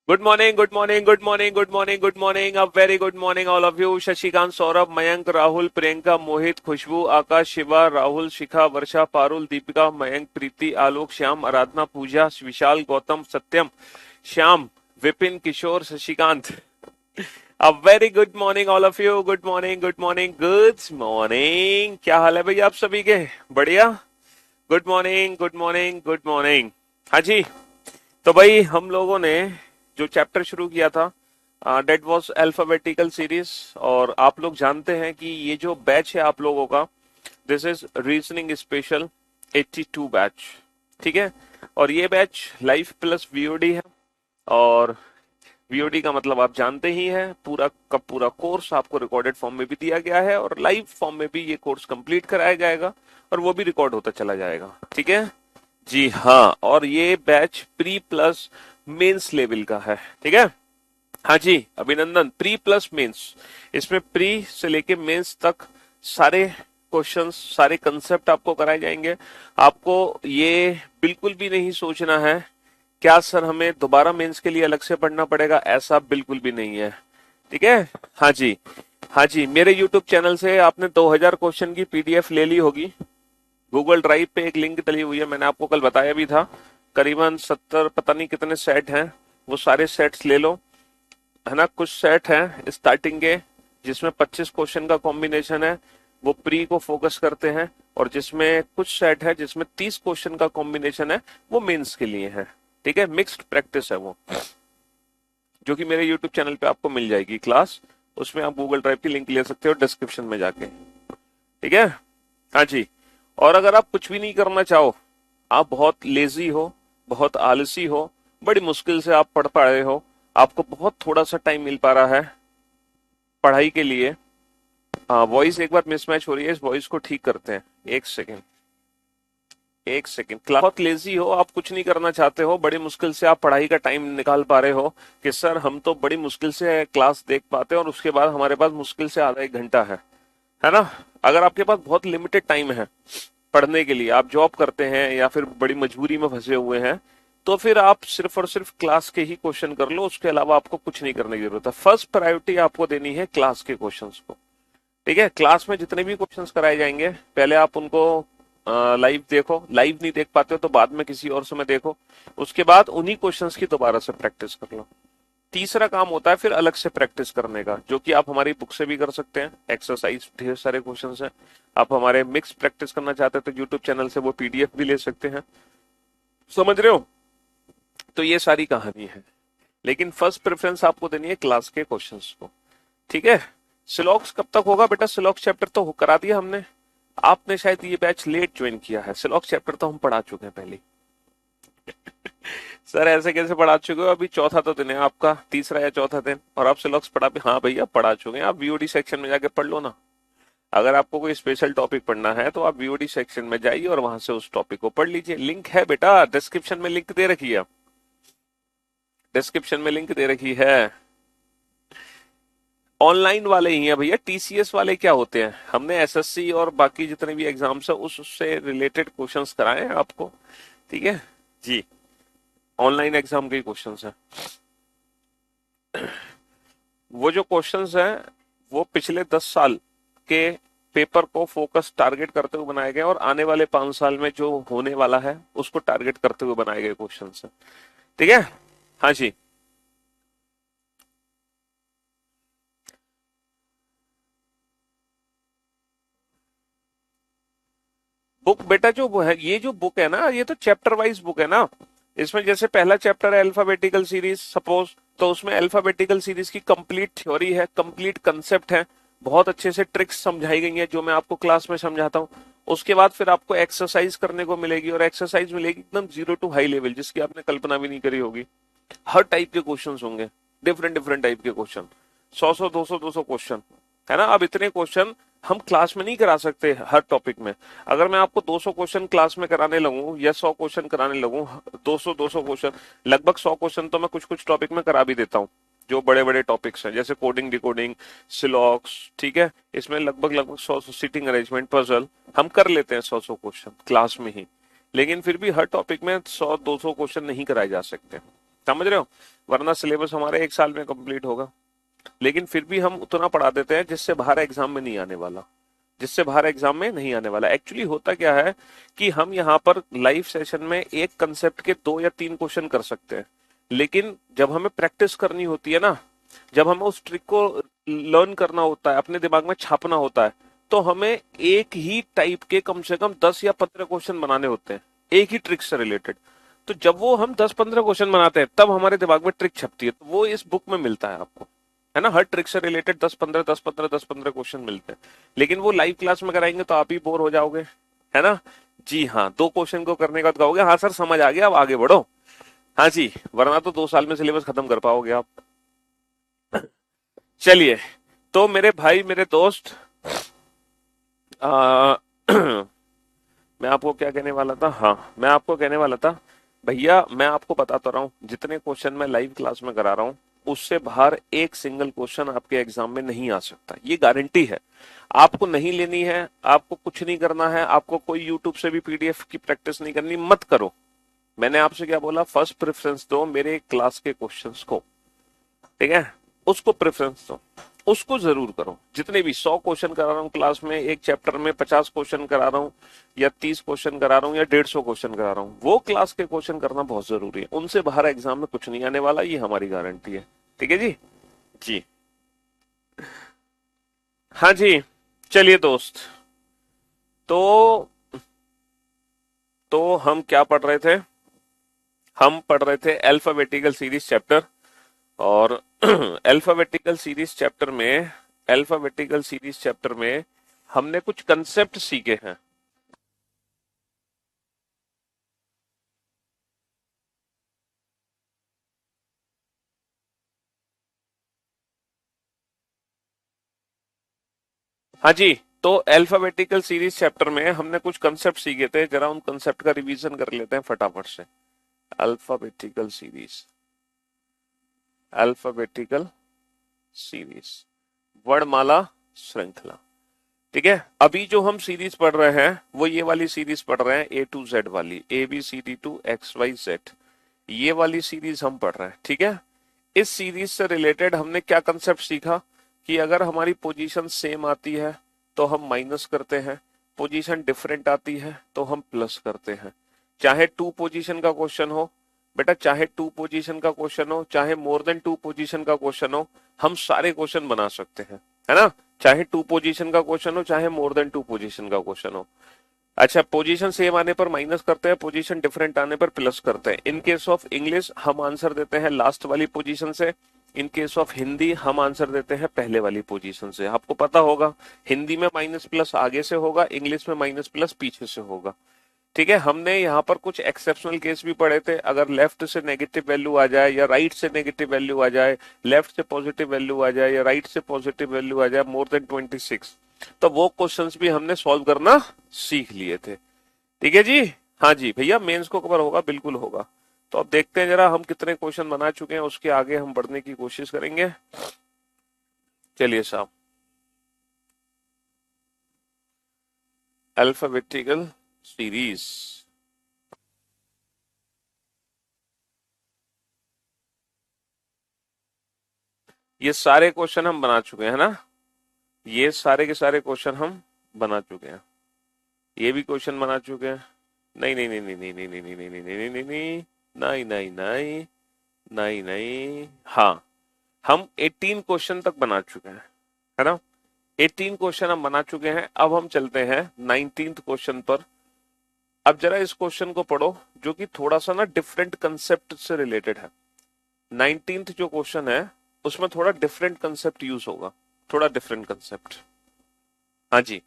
Good morning, good morning, good morning, good morning, good morning, a very good morning all of you. Shashikant, Saurabh, Mayank, Rahul, Priyanka, Mohit, Khushboo, Akash, Shiva, Rahul, Shikha, Varsha, Parul, Deepika, Mayank, Preeti, Alok, Shyam, Aradhana, Pooja, Vishal, Gautam, Satyam, Shyam, Vipin, Kishore, Shashikant. A very good morning all of you. Good morning, good morning, good morning. क्या हाल है भाई आप सभी के? बढ़िया। Good morning, good morning, good morning. हाँ जी। तो भाई हम लोगों ने जो चैप्टर शुरू किया था, डेट वाज अल्फाबेटिकल सीरीज। और आप लोग जानते हैं कि ये जो बैच है आप लोगों का, this is reasoning special 82 batch. ठीक है। और ये बैच लाइव प्लस वीओडी है। और वीओडी का मतलब आप जानते ही हैं, पूरा का पूरा कोर्स आपको रिकॉर्डेड फॉर्म में भी दिया गया है और लाइव फॉर्म में भी ये कोर्स कंप्लीट कराया जाएगा और वो भी रिकॉर्ड होता चला जाएगा। ठीक है जी। हाँ, और ये batch pre plus mains level का है। ठीक है। हाँ जी, अभिनंदन। प्री प्लस मेंस, इसमें प्री से लेके मेंस तक सारे क्वेश्चंस, सारे कंसेप्ट आपको कराए जाएंगे। आपको ये बिल्कुल भी नहीं सोचना है क्या सर हमें दोबारा मेंस के लिए अलग से पढ़ना पड़ेगा, ऐसा बिल्कुल भी नहीं है। ठीक है। हाँ जी। हाँ जी, मेरे YouTube चैनल से आपने 2000 क्वेश्चन की पीडीएफ ले ली होगी। गूगल ड्राइव पे एक लिंक डली हुई है, मैंने आपको कल बताया भी था। करीबन 70 पता नहीं कितने सेट हैं, वो सारे सेट्स ले लो। है ना, कुछ सेट हैं स्टार्टिंग के जिसमें 25 क्वेश्चन का कॉम्बिनेशन है, वो प्री को फोकस करते हैं। और जिसमें कुछ सेट है जिसमें 30 क्वेश्चन का कॉम्बिनेशन है, वो मेंस के लिए है। ठीक है, मिक्स्ड प्रैक्टिस है वो, जो कि मेरे यूट्यूब चैनल पे आपको मिल जाएगी क्लास। उसमें आप गूगल ड्राइव की लिंक ले सकते हो डिस्क्रिप्शन में जाके। ठीक है। हाँ जी। और अगर आप कुछ भी नहीं करना चाहो, आप बहुत लेजी हो, बहुत आलसी हो, बड़ी मुश्किल से आप पढ़ पा रहे हो, आपको बहुत थोड़ा सा टाइम मिल पा रहा है पढ़ाई के लिए। वॉइस एक बार मिसमैच हो रही है, इस वॉइस को ठीक करते हैं। एक सेकेंड, एक सेकेंड। बहुत लेजी हो, आप कुछ नहीं करना चाहते हो, बड़ी मुश्किल से आप पढ़ाई का टाइम निकाल पा रहे हो कि सर हम तो बड़ी मुश्किल से क्लास देख पाते हैं और उसके बाद हमारे पास मुश्किल से आधा एक घंटा है ना। अगर आपके पास बहुत लिमिटेड टाइम है पढ़ने के लिए, आप जॉब करते हैं या फिर बड़ी मजबूरी में फंसे हुए हैं, तो फिर आप सिर्फ और सिर्फ क्लास के ही क्वेश्चन कर लो, उसके अलावा आपको कुछ नहीं करने की जरूरत है। फर्स्ट प्रायोरिटी आपको देनी है क्लास के क्वेश्चंस को। ठीक है। क्लास में जितने भी क्वेश्चंस कराए जाएंगे, पहले आप उनको लाइव देखो। लाइव नहीं देख पाते हो तो बाद में किसी और समय देखो। उसके बाद उन्हीं क्वेश्चंस की दोबारा से प्रैक्टिस कर लो। तीसरा काम होता है फिर अलग से प्रैक्टिस करने का, जो कि आप हमारी बुक से भी कर सकते हैं। एक्सरसाइज ढेर सारे क्वेश्चंस हैं। आप हमारे मिक्स प्रैक्टिस करना चाहते हैं तो यूट्यूब चैनल से वो पीडीएफ भी ले सकते हैं। समझ रहे हो? तो ये सारी कहानी है, लेकिन फर्स्ट प्रेफरेंस आपको देनी है क्लास के क्वेश्चंस को। ठीक है। सिलॉक्स कब तक होगा बेटा? सिलॉक्स चैप्टर तो करा दिया हमने। आपने शायद ये बैच लेट ज्वाइन किया है, सिलॉक्स चैप्टर तो हम पढ़ा चुके हैं पहले। सर ऐसे कैसे पढ़ा चुके हो? अभी चौथा तो दिन है आपका, तीसरा या चौथा दिन, और आप सिलॉक्स पढ़ा भी? हाँ भैया पढ़ा चुके हैं। आप वीओडी सेक्शन में जाके पढ़ लो ना। अगर आपको कोई स्पेशल टॉपिक पढ़ना है तो आप वीओडी सेक्शन में जाइए और वहां से उस टॉपिक को पढ़ लीजिए। लिंक है बेटा, डिस्क्रिप्शन में लिंक दे रखी है। डिस्क्रिप्शन में लिंक दे रखी है। ऑनलाइन वाले ही हैं भैया, टीसीएस वाले क्या होते हैं? हमने एसएससी और बाकी जितने भी एग्जाम्स है उससे रिलेटेड क्वेश्चंस कराए हैं आपको। ठीक है जी। ऑनलाइन एग्जाम के क्वेश्चंस हैं। वो जो क्वेश्चंस हैं वो पिछले 10 साल के पेपर को फोकस टारगेट करते हुए बनाए गए और आने वाले 5 साल में जो होने वाला है उसको टारगेट करते हुए बनाए गए क्वेश्चंस हैं। ठीक है। हाँ जी। बुक बेटा जो वो है, ये जो बुक है ना, ये तो चैप्टर वाइज बुक है ना। इसमें जैसे पहला चैप्टर है अल्फाबेटिकल सीरीज सपोज, तो उसमें अल्फाबेटिकल सीरीज की कंप्लीट थ्योरी है, कंप्लीट कंसेप्ट है, बहुत अच्छे से ट्रिक्स समझाई गई हैं जो मैं आपको क्लास में समझाता हूँ। उसके बाद फिर आपको एक्सरसाइज करने को मिलेगी, और एक्सरसाइज मिलेगी एकदम जीरो टू हाई लेवल, जिसकी आपने कल्पना भी नहीं करी होगी। हर टाइप के क्वेश्चंस होंगे, डिफरेंट डिफरेंट टाइप के क्वेश्चन। 100 100 200 200 क्वेश्चन, है ना। अब इतने क्वेश्चन हम क्लास में नहीं करा सकते हर टॉपिक में। अगर मैं आपको 200 क्वेश्चन क्लास में कराने लगूं या 100 क्वेश्चन कराने लगूं, 200 क्वेश्चन, लगभग 100 क्वेश्चन तो मैं कुछ कुछ टॉपिक में करा भी देता हूँ। जो बड़े बड़े टॉपिक्स हैं जैसे कोडिंग, डिकोडिंग, सिलॉक्स, ठीक है, इसमें लगभग लगभग 100 सीटिंग अरेंजमेंट, पजल, हम कर लेते हैं 100 क्वेश्चन क्लास में ही। लेकिन फिर भी हर टॉपिक में 100 200 क्वेश्चन नहीं कराए जा सकते। समझ रहे हो? वरना सिलेबस हमारे एक साल में कंप्लीट होगा, लेकिन फिर भी हम उतना पढ़ा देते हैं जिससे बाहर एग्जाम में नहीं आने वाला, जिससे बाहर एग्जाम में नहीं आने वाला। एक्चुअली होता क्या है कि हम यहाँ पर लाइव सेशन में एक कंसेप्ट के 2 या 3 क्वेश्चन कर सकते हैं, लेकिन जब हमें प्रैक्टिस करनी होती है ना, जब हमें उस ट्रिक को लर्न करना होता है, अपने दिमाग में छापना होता है, तो हमें एक ही टाइप के कम से कम 10 या 15 क्वेश्चन बनाने होते हैं, एक ही ट्रिक से रिलेटेड। तो जब वो हम 10-15 क्वेश्चन बनाते हैं तब हमारे दिमाग में ट्रिक छपती है, तो वो इस बुक में मिलता है आपको, है ना? हर ट्रिक से रिलेटेड 10-15 क्वेश्चन मिलते हैं, लेकिन वो लाइव क्लास में कराएंगे तो आप ही बोर हो जाओगे, है ना? जी हाँ, 2 क्वेश्चन को करने के बाद कहोगे हाँ सर समझ आ गया, अब आगे बढ़ो। हाँ जी, वरना तो 2 साल में सिलेबस खत्म कर पाओगे आप। चलिए, तो मेरे भाई मेरे दोस्त, आ, मैं आपको क्या कहने वाला था, हाँ मैं आपको कहने वाला था, भैया मैं आपको बताता रहा हूँ, जितने क्वेश्चन मैं लाइव क्लास में करा रहा हूँ उससे बाहर एक सिंगल क्वेश्चन आपके एग्जाम में नहीं आ सकता, ये गारंटी है। आपको नहीं लेनी है, आपको कुछ नहीं करना है, आपको कोई यूट्यूब से भी पीडीएफ की प्रैक्टिस नहीं करनी, मत करो। मैंने आपसे क्या बोला, फर्स्ट प्रेफरेंस दो मेरे क्लास के क्वेश्चंस को, ठीक है? उसको प्रेफरेंस दो, उसको जरूर करो। जितने भी 100 क्वेश्चन करा रहा हूँ क्लास में, एक चैप्टर में 50 क्वेश्चन करा रहा हूँ या 30 क्वेश्चन करा रहा हूँ या 150 क्वेश्चन करा रहा हूँ, वो क्लास के क्वेश्चन करना बहुत जरूरी है, उनसे बाहर एग्जाम में कुछ नहीं आने वाला, ये हमारी गारंटी है। ठीक है जी? जी हाँ जी। चलिए दोस्त, तो हम क्या पढ़ रहे थे? हम पढ़ रहे थे अल्फाबेटिकल सीरीज चैप्टर, और अल्फाबेटिकल सीरीज चैप्टर में, अल्फाबेटिकल सीरीज चैप्टर में हमने कुछ कंसेप्ट सीखे हैं। हाँ जी, तो अल्फाबेटिकल सीरीज चैप्टर में हमने कुछ कंसेप्ट सीखे थे, जरा उन कंसेप्ट का रिवीजन कर लेते हैं फटाफट से। अल्फाबेटिकल सीरीज, अल्फाबेटिकल सीरीज, वर्णमाला श्रृंखला। ठीक है, अभी जो हम सीरीज पढ़ रहे हैं वो ये वाली सीरीज पढ़ रहे हैं, A to Z वाली, ABCD to XYZ, ये वाली सीरीज हम पढ़ रहे हैं। ठीक है, इस सीरीज से रिलेटेड हमने क्या कंसेप्ट सीखा कि अगर हमारी पोजीशन सेम आती है तो हम माइनस करते हैं, पोजीशन डिफरेंट आती है तो हम प्लस करते हैं। चाहे 2 पोजीशन का क्वेश्चन हो बेटा, चाहे 2 पोजीशन का क्वेश्चन हो, चाहे मोर देन 2 पोजीशन का क्वेश्चन हो, हम सारे क्वेश्चन बना सकते हैं, है ना? चाहे 2 पोजीशन का क्वेश्चन हो, चाहे मोर देन 2 पोजीशन का क्वेश्चन हो। अच्छा, पोजीशन सेम आने पर माइनस करते हैं, पोजीशन डिफरेंट आने पर प्लस करते हैं। इन केस ऑफ इंग्लिश हम आंसर देते हैं लास्ट वाली पोजीशन से, इन केस ऑफ हिंदी हम आंसर देते हैं पहले वाली पोजीशन से। आपको पता होगा हिंदी में माइनस प्लस आगे से होगा, इंग्लिश में माइनस प्लस पीछे से होगा। ठीक है, हमने यहाँ पर कुछ एक्सेप्शनल केस भी पढ़े थे, अगर लेफ्ट से नेगेटिव वैल्यू आ जाए या राइट से नेगेटिव वैल्यू आ जाए, लेफ्ट से पॉजिटिव वैल्यू आ जाए या राइट से पॉजिटिव वैल्यू आ जाए मोर देन 26, तो वो क्वेश्चंस भी हमने सॉल्व करना सीख लिए थे। ठीक है जी? हाँ जी भैया, मेंस को कवर होगा, बिल्कुल होगा। तो अब देखते हैं जरा हम कितने क्वेश्चन बना चुके हैं, उसके आगे हम बढ़ने की कोशिश करेंगे। चलिए साहब, अल्फाबेटिकल सीरीज, ये सारे क्वेश्चन हम बना चुके हैं ना, ये सारे के सारे क्वेश्चन हम बना चुके हैं, ये भी क्वेश्चन बना चुके हैं। नहीं नहीं नहीं नहीं नहीं नहीं नहीं नहीं नहीं नहीं नहीं नहीं नहीं नहीं नहीं नहीं नहीं, हाँ हम 18 क्वेश्चन तक बना चुके हैं, है ना? 18 क्वेश्चन हम बना चुके हैं। अब हम चलते हैं 19th क्वेश्चन पर। अब जरा इस क्वेश्चन को पढ़ो, जो कि थोड़ा सा ना डिफरेंट कंसेप्ट से रिलेटेड है। 19th जो क्वेश्चन है उसमें थोड़ा डिफरेंट कंसेप्ट यूज होगा, थोड़ा डिफरेंट कंसेप्ट। हाँ जी,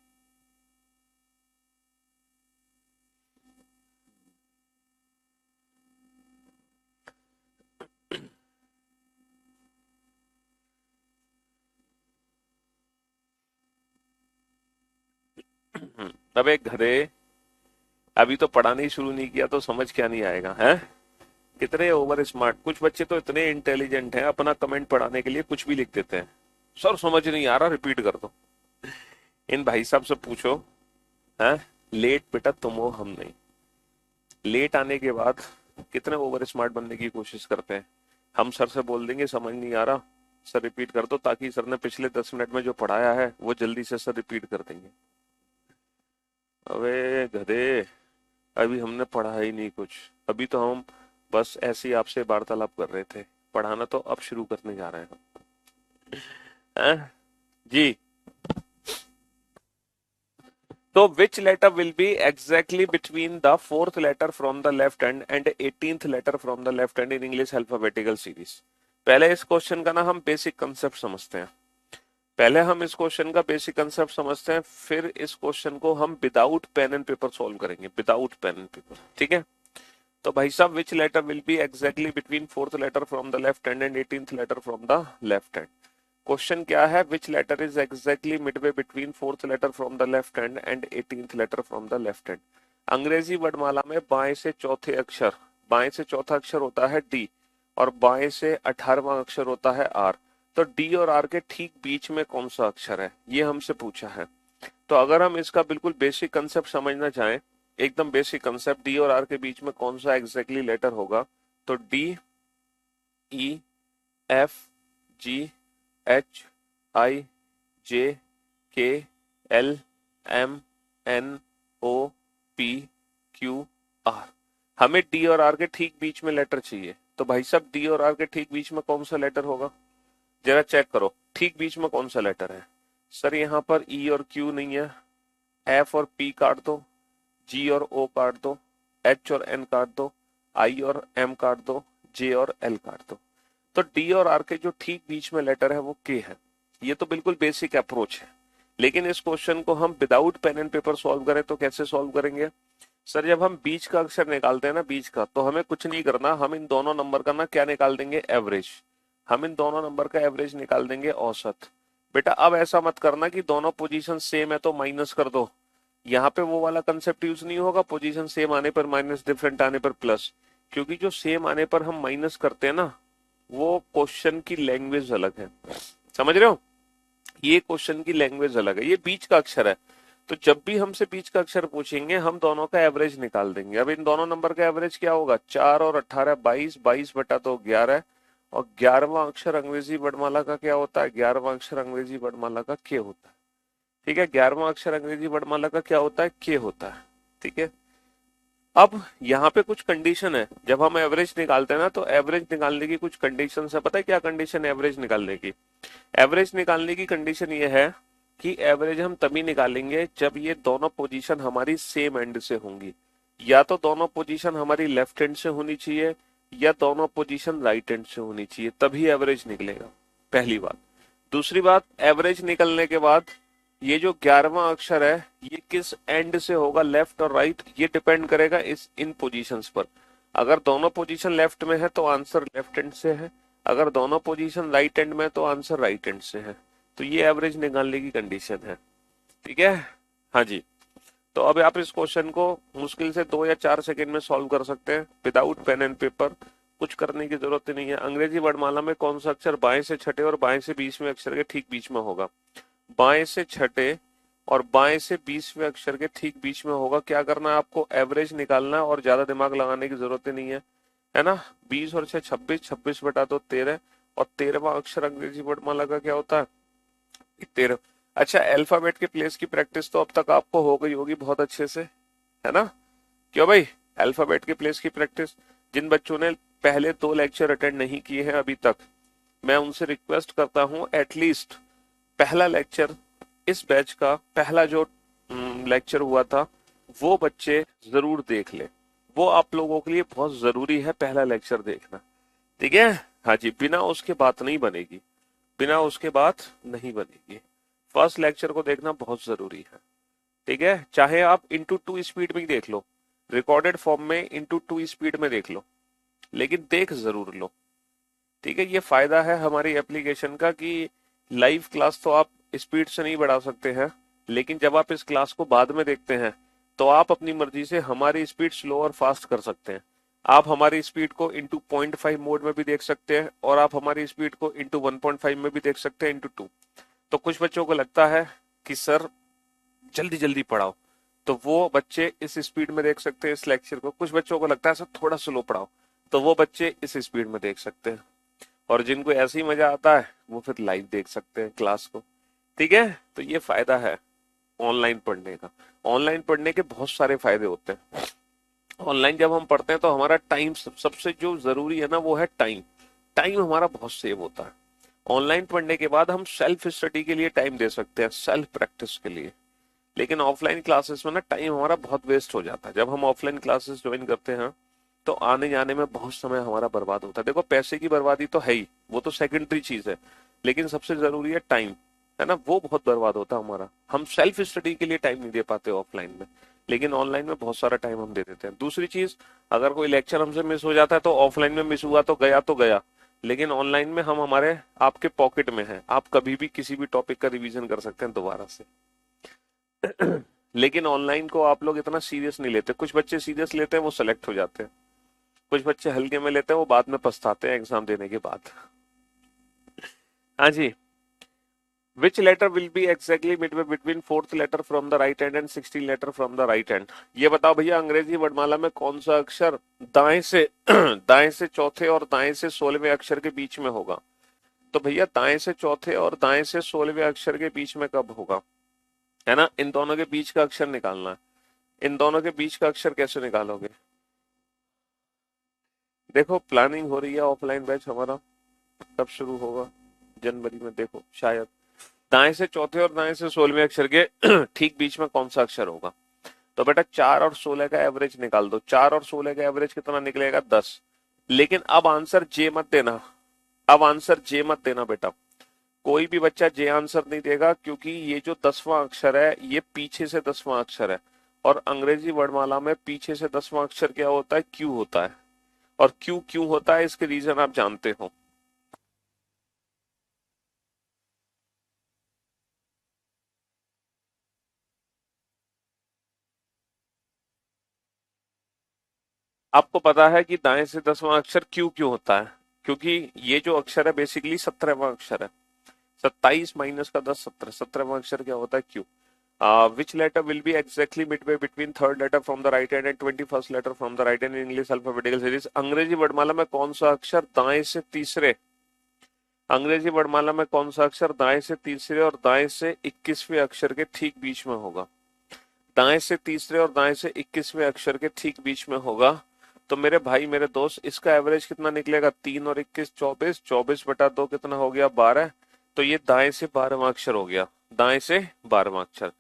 अबे घरे, अभी तो पढ़ाना ही शुरू नहीं किया तो समझ क्या नहीं आएगा है? कितने ओवर स्मार्ट, कुछ बच्चे तो इतने इंटेलिजेंट हैं, अपना कमेंट पढ़ाने के लिए कुछ भी लिख देते हैं, सर समझ नहीं आ रहा, रिपीट कर दो। इन भाई साहब से पूछो, है लेट बेटा तुम हो हम नहीं। लेट आने के बाद कितने ओवर स्मार्ट बनने की कोशिश करते हैं। हम सर से बोल देंगे समझ नहीं आ रहा, सर रिपीट कर दो, ताकि सर ने पिछले 10 मिनट में जो पढ़ाया है वो जल्दी से सर रिपीट कर देंगे। अबे गधे, अभी हमने पढ़ा ही नहीं कुछ, अभी तो हम बस ऐसे ही आपसे वार्तालाप कर रहे थे, पढ़ाना तो अब शुरू करने जा रहे हैं। जी, तो which letter will be exactly between the fourth letter from the left hand and 18th letter from the left hand in English alphabetical series? पहले इस क्वेश्चन का ना हम बेसिक कंसेप्ट समझते हैं, पहले हम इस क्वेश्चन का बेसिक कंसेप्ट समझते हैं, फिर इस क्वेश्चन को हम without pen and paper solve करेंगे, विदाउट पेन एंड पेपर, ठीक है। तो भाई साहब, which letter will be exactly between fourth letter from the left hand and 18th letter from the left hand. Question क्या है, which letter is exactly midway between fourth letter from the left hand and 18th letter from the left hand. अंग्रेजी वर्णमाला में बाएं से चौथे अक्षर, बाएं से चौथा अक्षर होता है डी और बाएं से 18वां अक्षर होता है आर। तो डी और आर के ठीक बीच में कौन सा अक्षर है, ये हमसे पूछा है। तो अगर हम इसका बिल्कुल बेसिक कंसेप्ट समझना चाहें, एकदम बेसिक कंसेप्ट, डी और आर के बीच में कौन सा एग्जैक्टली लेटर होगा, तो D, E, F, G, H, I, J, K, L, M, N, O, P, Q, R. हमें डी और आर के ठीक बीच में लेटर चाहिए। तो भाई साहब, डी और आर के ठीक बीच में कौन सा लेटर होगा, जरा चेक करो, ठीक बीच में कौन सा लेटर है। सर यहाँ पर ई और क्यू नहीं है, एफ और पी काट दो, जी और ओ काट दो, एच और एन काट दो, आई और एम काट दो, जे और एल काट दो। तो डी और आर के जो ठीक बीच में लेटर है वो के है। ये तो बिल्कुल बेसिक अप्रोच है, लेकिन इस क्वेश्चन को हम without pen and paper solve करें तो कैसे सॉल्व करेंगे। सर जब हम बीच का अक्षर निकालते हैं ना, बीच का, तो हमें कुछ नहीं करना, हम इन दोनों नंबर का ना क्या निकाल देंगे, एवरेज। हम इन दोनों नंबर का एवरेज निकाल देंगे, औसत। बेटा अब ऐसा मत करना कि दोनों पोजीशन सेम है तो माइनस कर दो, यहाँ पे वो वाला कंसेप्ट यूज नहीं होगा, पोजीशन सेम आने पर माइनस, डिफरेंट आने पर प्लस। क्योंकि जो सेम आने पर हम माइनस करते हैं ना, वो क्वेश्चन की लैंग्वेज अलग है, समझ रहे हो, ये क्वेश्चन की लैंग्वेज अलग है, ये बीच का अक्षर है। तो जब भी हमसे बीच का अक्षर पूछेंगे, हम दोनों का एवरेज निकाल देंगे। अब इन दोनों नंबर का एवरेज क्या होगा, 4 और 18 22, 22 बटा तो 11, और 11वां अक्षर अंग्रेजी वर्णमाला का क्या होता है, 11वां अक्षर अंग्रेजी वर्णमाला का के होता है, ठीक है। 11वां अक्षर अंग्रेजी वर्णमाला का क्या होता है, के होता है, ठीक है। अब यहाँ पे कुछ कंडीशन है, जब हम एवरेज निकालते हैं ना, तो एवरेज निकालने की कुछ कंडीशन है। पता है क्या कंडीशन है एवरेज निकालने की? एवरेज निकालने की कंडीशन ये है कि एवरेज हम तभी निकालेंगे जब ये दोनों पोजीशन हमारी सेम एंड से होंगी, या तो दोनों पोजीशन हमारी लेफ्ट हैंड से होनी चाहिए या दोनों पोजीशन राइट हैंड से होनी चाहिए, तभी एवरेज निकलेगा, पहली बात। दूसरी बात, एवरेज निकलने के बाद ये जो 11वां अक्षर है ये किस एंड से होगा, लेफ्ट और राइट, ये डिपेंड करेगा इस इन पोजीशंस पर। अगर दोनों पोजीशन लेफ्ट में है तो आंसर लेफ्ट हैंड से है, अगर दोनों पोजीशन राइट हैंड में तो आंसर राइट हैंड से है। तो ये एवरेज निकालने की कंडीशन है, ठीक है। हाँ जी, तो अब आप इस क्वेश्चन को मुश्किल से 2 या 4 सेकंड में सॉल्व कर सकते हैं विदाउट पेन एंड पेपर, कुछ करने की जरूरत नहीं है। अंग्रेजी वर्णमाला में कौन सा अक्षर बाएं से छठे और बाएं से 20वें अक्षर के ठीक बीच में होगा, बाएं से छठे और बाएं से 20वें अक्षर के ठीक बीच में होगा। क्या करना है आपको, एवरेज निकालना है, और ज्यादा दिमाग लगाने की जरूरत ही नहीं है ना। 20 और 6 26, 26 बटा तो 13, और 13वां अक्षर अंग्रेजी वर्णमाला का क्या होता है, 13। अच्छा, अल्फाबेट के प्लेस की प्रैक्टिस तो अब तक आपको हो गई होगी बहुत अच्छे से, है ना। क्यों भाई, अल्फाबेट के प्लेस की प्रैक्टिस, जिन बच्चों ने पहले 2 लेक्चर अटेंड नहीं किए हैं अभी तक, मैं उनसे रिक्वेस्ट करता हूं एटलीस्ट पहला लेक्चर, इस बैच का पहला जो लेक्चर हुआ था वो बच्चे जरूर देख ले, वो आप लोगों के लिए बहुत जरूरी है पहला लेक्चर देखना, ठीक है। हाँ जी, बिना उसके बात नहीं बनेगी, बिना उसके बात नहीं बनेगी। फर्स्ट लेक्चर को देखना बहुत जरूरी है, ठीक है। चाहे आप इंटू 2 स्पीड में ही देख लो, रिकॉर्डेड फॉर्म में इंटू 2 स्पीड में देख लो, लेकिन देख जरूर लो, ठीक है। ये फायदा है हमारी एप्लीकेशन का कि लाइव क्लास तो आप स्पीड से नहीं बढ़ा सकते हैं, लेकिन जब आप इस क्लास को बाद में देखते हैं तो आप अपनी मर्जी से हमारी स्पीड स्लो और फास्ट कर सकते हैं। आप हमारी स्पीड को इंटू 0.5 मोड में भी देख सकते हैं, और आप हमारी स्पीड को इंटू 1.5 में भी देख सकते हैं, इंटू 2। तो कुछ बच्चों को लगता है कि सर जल्दी जल्दी पढ़ाओ, तो वो बच्चे इस स्पीड में देख सकते हैं इस लेक्चर को। कुछ बच्चों को लगता है सर थोड़ा स्लो पढ़ाओ, तो वो बच्चे इस स्पीड में देख सकते हैं। और जिनको ऐसे ही मजा आता है वो फिर लाइव देख सकते हैं क्लास को। ठीक है, तो ये फायदा है ऑनलाइन पढ़ने का। ऑनलाइन पढ़ने के बहुत सारे फायदे होते हैं। ऑनलाइन जब हम पढ़ते हैं तो हमारा टाइम, सबसे जो जरूरी है ना वो है टाइम। टाइम हमारा बहुत सेव होता है। ऑनलाइन पढ़ने के बाद हम सेल्फ स्टडी के लिए टाइम दे सकते हैं, सेल्फ प्रैक्टिस के लिए। लेकिन ऑफलाइन क्लासेस में ना टाइम हमारा बहुत वेस्ट हो जाता है। जब हम ऑफलाइन क्लासेस ज्वाइन करते हैं तो आने जाने में बहुत समय हमारा बर्बाद होता है। देखो पैसे की बर्बादी तो है ही, वो तो सेकेंडरी चीज है, लेकिन सबसे जरूरी है टाइम, है ना, वो बहुत बर्बाद होता है हमारा। हम सेल्फ स्टडी के लिए टाइम नहीं दे पाते ऑफलाइन में, लेकिन ऑनलाइन में बहुत सारा टाइम हम दे देते हैं। दूसरी चीज, अगर कोई लेक्चर हमसे मिस हो जाता है तो ऑफलाइन में मिस हुआ तो गया, लेकिन ऑनलाइन में हम हमारे आपके पॉकेट में है, आप कभी भी किसी भी टॉपिक का रिवीजन कर सकते हैं दोबारा से। लेकिन ऑनलाइन को आप लोग इतना सीरियस नहीं लेते। कुछ बच्चे सीरियस लेते हैं, वो सेलेक्ट हो जाते हैं। कुछ बच्चे हल्के में लेते हैं, वो बाद में पछताते हैं एग्जाम देने के बाद। हाँ जी। Which letter will be exactly midway between fourth letter from the right hand and 16th letter from the right hand? ये बताओ भैया, अंग्रेजी वर्णमाला में कौन सा अक्षर दाएं से दाएं से चौथे और दाएं से 16वें अक्षर के बीच में होगा? तो भैया दाएं से चौथे और दाएं से 16वें अक्षर के बीच में कब होगा, है ना? इन दोनों के बीच का अक्षर निकालना है। इन दोनों के बीच का अक्षर कैसे निकालोगे? देखो प्लानिंग हो रही है, ऑफलाइन बैच हमारा कब शुरू होगा? जनवरी में। देखो शायद दाएं से चौथे और दाएं से 16वें अक्षर के ठीक बीच में कौन सा अक्षर होगा? तो बेटा 4 और 16 का एवरेज निकाल दो। 4 और 16 का एवरेज कितना निकलेगा? 10। लेकिन अब आंसर जे मत देना, अब आंसर जे मत देना बेटा। कोई भी बच्चा जे आंसर नहीं देगा, क्योंकि ये जो 10वां अक्षर है ये पीछे से 10वां अक्षर है, और अंग्रेजी वर्णमाला में पीछे से 10वां अक्षर क्या होता है? क्यू होता है। और क्यू क्यों होता है इसके रीजन आप जानते हो। आपको पता है कि दाएं से 10वां अक्षर क्यू क्यों होता है? क्योंकि ये जो अक्षर है बेसिकली 17वां अक्षर है। 27 माइनस का 10, 17। 17वां अक्षर क्या होता है? Q. Which letter will be exactly midway between third letter from the right hand and 21st letter from the right hand in English alphabetical series? अंग्रेजी वर्णमाला में कौन सा अक्षर दाएं से तीसरे, अंग्रेजी वर्णमाला में कौन सा अक्षर दाएं से तीसरे और दाएं से 21वें अक्षर के ठीक बीच में होगा? दाएं से तीसरे और दाएं से 21वें अक्षर के ठीक बीच में होगा। तो मेरे भाई मेरे दोस्त, इसका एवरेज कितना निकलेगा? 3 और 21 24, 24 बटा 2 कितना हो गया? 12। तो ये दाएं से 12वां अक्षर हो गया, दाएं से 12वां अक्षर।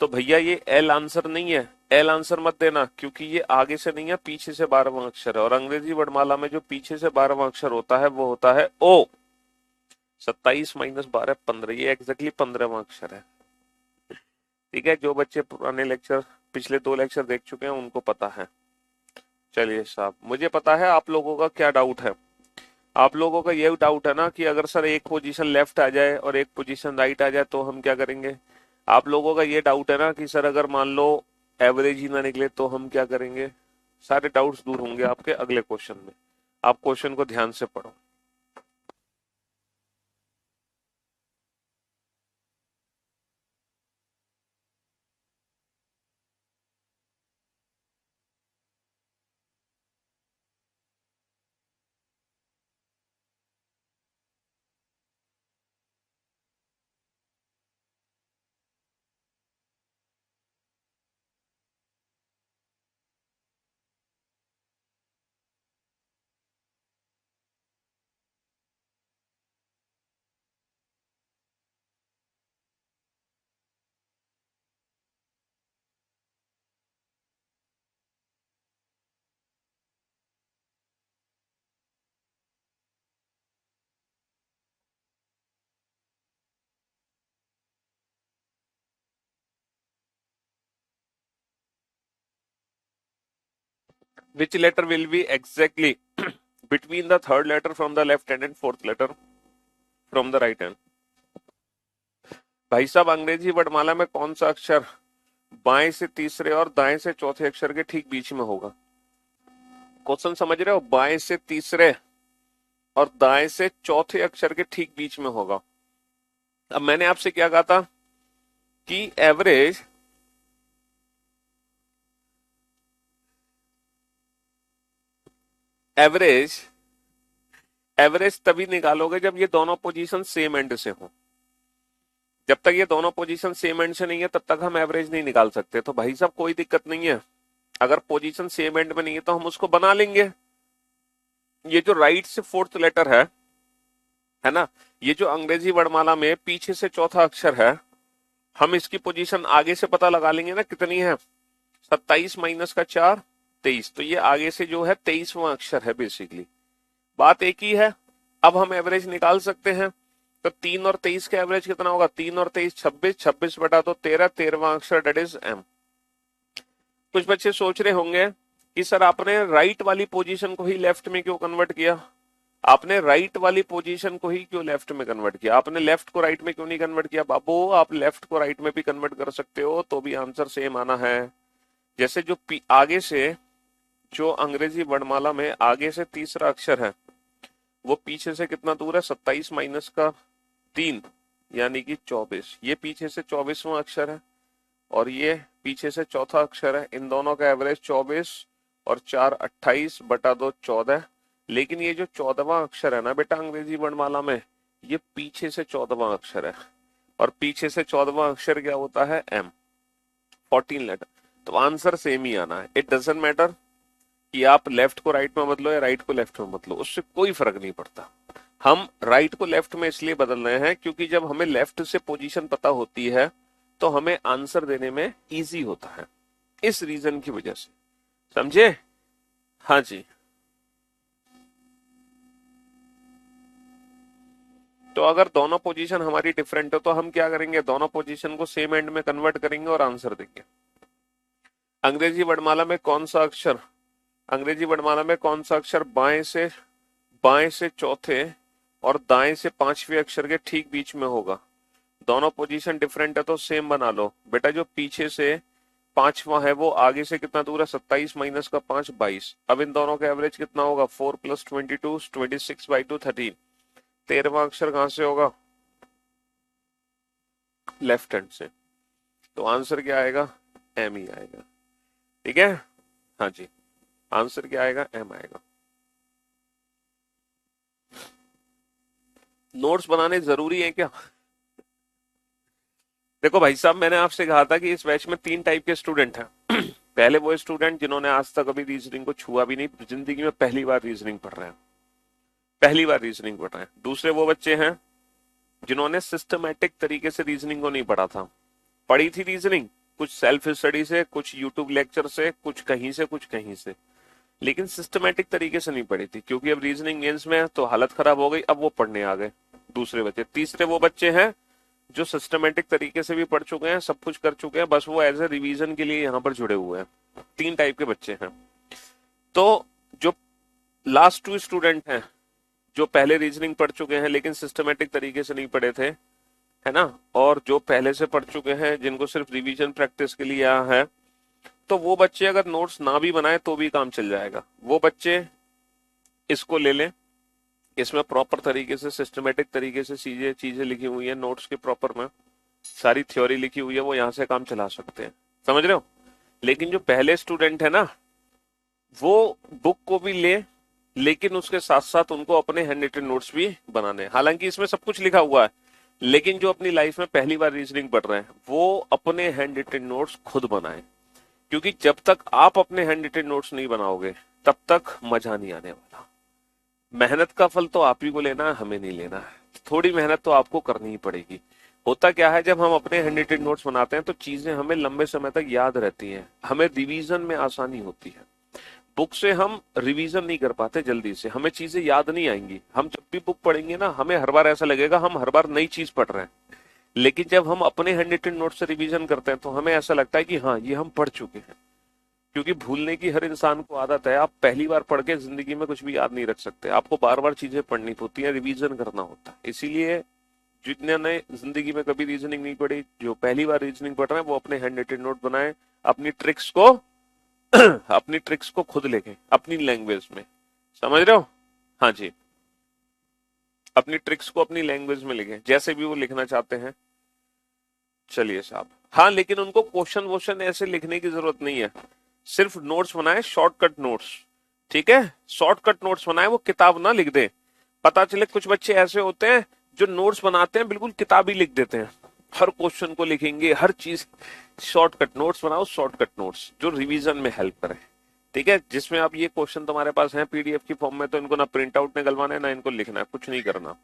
तो भैया ये एल आंसर नहीं है, एल आंसर मत देना, क्योंकि ये आगे से नहीं है, पीछे से 12वां अक्षर है। और अंग्रेजी वर्णमाला में जो पीछे से 12वां अक्षर होता है वो होता है ओ। 27 माइनस 12 15, ये एग्जैक्टली 15वां अक्षर है। ठीक है, जो बच्चे पुराने लेक्चर, पिछले 2 लेक्चर देख चुके हैं उनको पता है। चलिए साहब, मुझे पता है आप लोगों का क्या डाउट है। आप लोगों का ये डाउट है ना कि अगर सर एक पोजीशन लेफ्ट आ जाए और एक पोजीशन राइट आ जाए तो हम क्या करेंगे? आप लोगों का ये डाउट है ना कि सर अगर मान लो एवरेज ही ना निकले तो हम क्या करेंगे? सारे डाउट्स दूर होंगे आपके अगले क्वेश्चन में। आप क्वेश्चन को ध्यान से पढ़ो। Which letter will be exactly between the third letter from the left hand and fourth letter from the right hand? भाई साहब, अंग्रेजी वर्णमाला में कौन सा अक्षर बाएं से तीसरे और दाएं से चौथे अक्षर के ठीक बीच में होगा? क्वेश्चन समझ रहे हो? बाएं से तीसरे और दाएं से चौथे अक्षर के ठीक बीच में होगा। अब मैंने आपसे क्या कहा था कि एवरेज एवरेज एवरेज तभी निकालोगे जब ये दोनों पोजीशन सेम एंड से हो। जब तक ये दोनों पोजीशन सेम एंड से नहीं है तब तक हम एवरेज नहीं निकाल सकते। तो भाई साहब कोई दिक्कत नहीं है, अगर पोजीशन सेम एंड में नहीं है तो हम उसको बना लेंगे। ये जो राइट से फोर्थ लेटर है ना, ये जो अंग्रेजी वर्णमाला में पीछे से चौथा अक्षर है, हम इसकी पोजीशन आगे से पता लगा लेंगे ना कितनी है, 27 माइनस का 4 23। तो ये आगे से जो है 23वां अक्षर है बेसिकली। बात एक ही है। अब हम एवरेज निकाल सकते हैं। तो 3 और 23 का एवरेज कितना होगा, 3 और 23 26, 26 बटा तो 13, 13वां अक्षर डेट इज एम। कुछ बच्चे सोच रहे होंगे कि सर आपने राइट वाली पोजीशन को ही लेफ्ट में क्यों कन्वर्ट किया, आपने राइट वाली पोजीशन को ही क्यों लेफ्ट में कन्वर्ट किया, आपने लेफ्ट को राइट में क्यों नहीं कन्वर्ट किया। बाबू आप लेफ्ट को राइट में भी कन्वर्ट कर सकते हो तो भी आंसर सेम आना है। जैसे जो आगे से जो अंग्रेजी वर्णमाला में आगे से तीसरा अक्षर है वो पीछे से कितना दूर है, 27 माइनस का 3 यानी कि 24। ये पीछे से 24वां अक्षर है और ये पीछे से चौथा अक्षर है। इन दोनों का एवरेज 24 और 4 28 बटा 2 14। लेकिन ये जो 14वां अक्षर है ना बेटा अंग्रेजी वर्णमाला में, ये पीछे से 14वां अक्षर है और पीछे से 14वां अक्षर क्या होता है, एम, 14 लेटर। तो आंसर सेम ही आना है। इट डजंट मैटर कि आप लेफ्ट को राइट में बदलो या राइट को लेफ्ट में बदलो, उससे कोई फर्क नहीं पड़ता। हम राइट को लेफ्ट में इसलिए बदल रहे हैं क्योंकि जब हमें लेफ्ट से पोजीशन पता होती है तो हमें आंसर देने में इजी होता है, इस रीजन की वजह से। समझे? हाँ जी। तो अगर दोनों पोजीशन हमारी डिफरेंट हो तो हम क्या करेंगे, दोनों पोजीशन को सेम एंड में कन्वर्ट करेंगे और आंसर देंगे। अंग्रेजी वर्णमाला में कौन सा अक्षर, अंग्रेजी वर्णमाला में कौन सा अक्षर बाएं से चौथे और दाएं से पांचवें अक्षर के ठीक बीच में होगा। दोनों पोजीशन डिफरेंट है तो सेम बना लो। बेटा जो पीछे से पांचवा है वो आगे से कितना दूर है, 27 माइनस का 5 22। अब इन दोनों का एवरेज कितना होगा, 4 + 22 26/2 13। 13वां अक्षर कहां से होगा, लेफ्ट हैंड से। तो आंसर क्या आएगा, एम ही आएगा। ठीक है, हाँ जी, आंसर क्या आएगा, एम आएगा। नोट्स बनाने जरूरी है क्या? देखो भाई साहब, मैंने आपसे कहा था कि इस बैच में 3 टाइप के स्टूडेंट हैं। पहले वो स्टूडेंट जिन्होंने आज तक अभी रीजनिंग को छुआ भी नहीं, जिंदगी में पहली बार रीजनिंग पढ़ रहे हैं, पहली बार रीजनिंग पढ़ रहे हैं। दूसरे वो बच्चे हैं जिन्होंने सिस्टमैटिक तरीके से रीजनिंग को नहीं पढ़ा था, पढ़ी थी रीजनिंग कुछ सेल्फ स्टडी से, कुछ यूट्यूब लेक्चर से, कुछ कहीं से कुछ कहीं से, लेकिन सिस्टमैटिक तरीके से नहीं पढ़ी थी। क्योंकि अब रीजनिंग मेंस में है तो हालत खराब हो गई, अब वो पढ़ने आ गए दूसरे बच्चे। तीसरे वो बच्चे हैं जो सिस्टमेटिक तरीके से भी पढ़ चुके हैं, सब कुछ कर चुके हैं, बस वो एज ए रिवीजन के लिए यहाँ पर जुड़े हुए हैं। 3 टाइप के बच्चे हैं। तो जो लास्ट 2 स्टूडेंट हैं जो पहले रीजनिंग पढ़ चुके हैं लेकिन सिस्टमेटिक तरीके से नहीं पढ़े थे, है ना, और जो पहले से पढ़ चुके हैं जिनको सिर्फ रिवीजन प्रैक्टिस के लिए यहाँ है, तो वो बच्चे अगर नोट्स ना भी बनाए तो भी काम चल जाएगा। वो बच्चे इसको ले लें, इसमें प्रॉपर तरीके से सिस्टमेटिक तरीके से चीजें लिखी हुई है नोट्स के, प्रॉपर में सारी थ्योरी लिखी हुई है, वो यहाँ से काम चला सकते हैं। समझ रहे हो? लेकिन जो पहले स्टूडेंट है ना, वो बुक को भी ले, लेकिन उसके साथ साथ उनको अपने हैंड रिटन नोट्स भी बनाने। हालांकि इसमें सब कुछ लिखा हुआ है, लेकिन जो अपनी लाइफ में पहली बार रीजनिंग पढ़ रहे हैं वो अपने हैंड रिटन नोट्स खुद बनाएं। क्योंकि जब तक आप अपने हैंड रिटन नोट्स नहीं बनाओगे तब तक मजा नहीं आने वाला। मेहनत का फल तो आप ही को लेना है, हमें नहीं लेना है। थोड़ी मेहनत तो आपको करनी ही पड़ेगी। होता क्या है, जब हम अपने हैंड रिटन नोट्स बनाते हैं तो चीजें हमें लंबे समय तक याद रहती हैं, हमें रिवीजन में आसानी होती है। बुक से हम रिवीजन नहीं कर पाते जल्दी से, हमें चीजें याद नहीं आएंगी। हम जब भी बुक पढ़ेंगे ना, हमें हर बार ऐसा लगेगा हम हर बार नई चीज पढ़ रहे हैं। लेकिन जब हम अपने हैंड रिटन नोट से रिवीजन करते हैं तो हमें ऐसा लगता है कि हाँ ये हम पढ़ चुके हैं। क्योंकि भूलने की हर इंसान को आदत है। आप पहली बार पढ़ के जिंदगी में कुछ भी याद नहीं रख सकते, आपको बार बार चीजें पढ़नी होती हैं, रिवीजन करना होता है। इसीलिए जितने ने जिंदगी में कभी रीजनिंग नहीं पढ़ी, जो पहली बार रीजनिंग पढ़ रहे हैं, वो अपने हैंड रिटन नोट बनाए, अपनी ट्रिक्स को अपनी ट्रिक्स को खुद लिखें अपनी लैंग्वेज में। समझ रहे हो? हाँ जी, अपनी ट्रिक्स को अपनी लैंग्वेज में लिखें जैसे भी वो लिखना चाहते हैं। चलिए साहब, हाँ, लेकिन उनको क्वेश्चन वोश्चन ऐसे लिखने की जरूरत नहीं है, सिर्फ नोट्स बनाए, शॉर्टकट नोट्स, ठीक है, शॉर्टकट नोट्स बनाए, वो किताब ना लिख दे। पता चले कुछ बच्चे ऐसे होते हैं जो नोट्स बनाते हैं बिल्कुल किताब ही लिख देते हैं, हर क्वेश्चन को लिखेंगे, हर चीज। शॉर्टकट नोट्स बनाओ, शॉर्टकट नोट्स जो रिवीजन में हेल्प करें। ठीक है, जिसमें आप ये क्वेश्चन तुम्हारे पास है पीडीएफ की फॉर्म में, तो इनको ना प्रिंट आउट निकलवाना है ना इनको लिखना है, कुछ नहीं करना।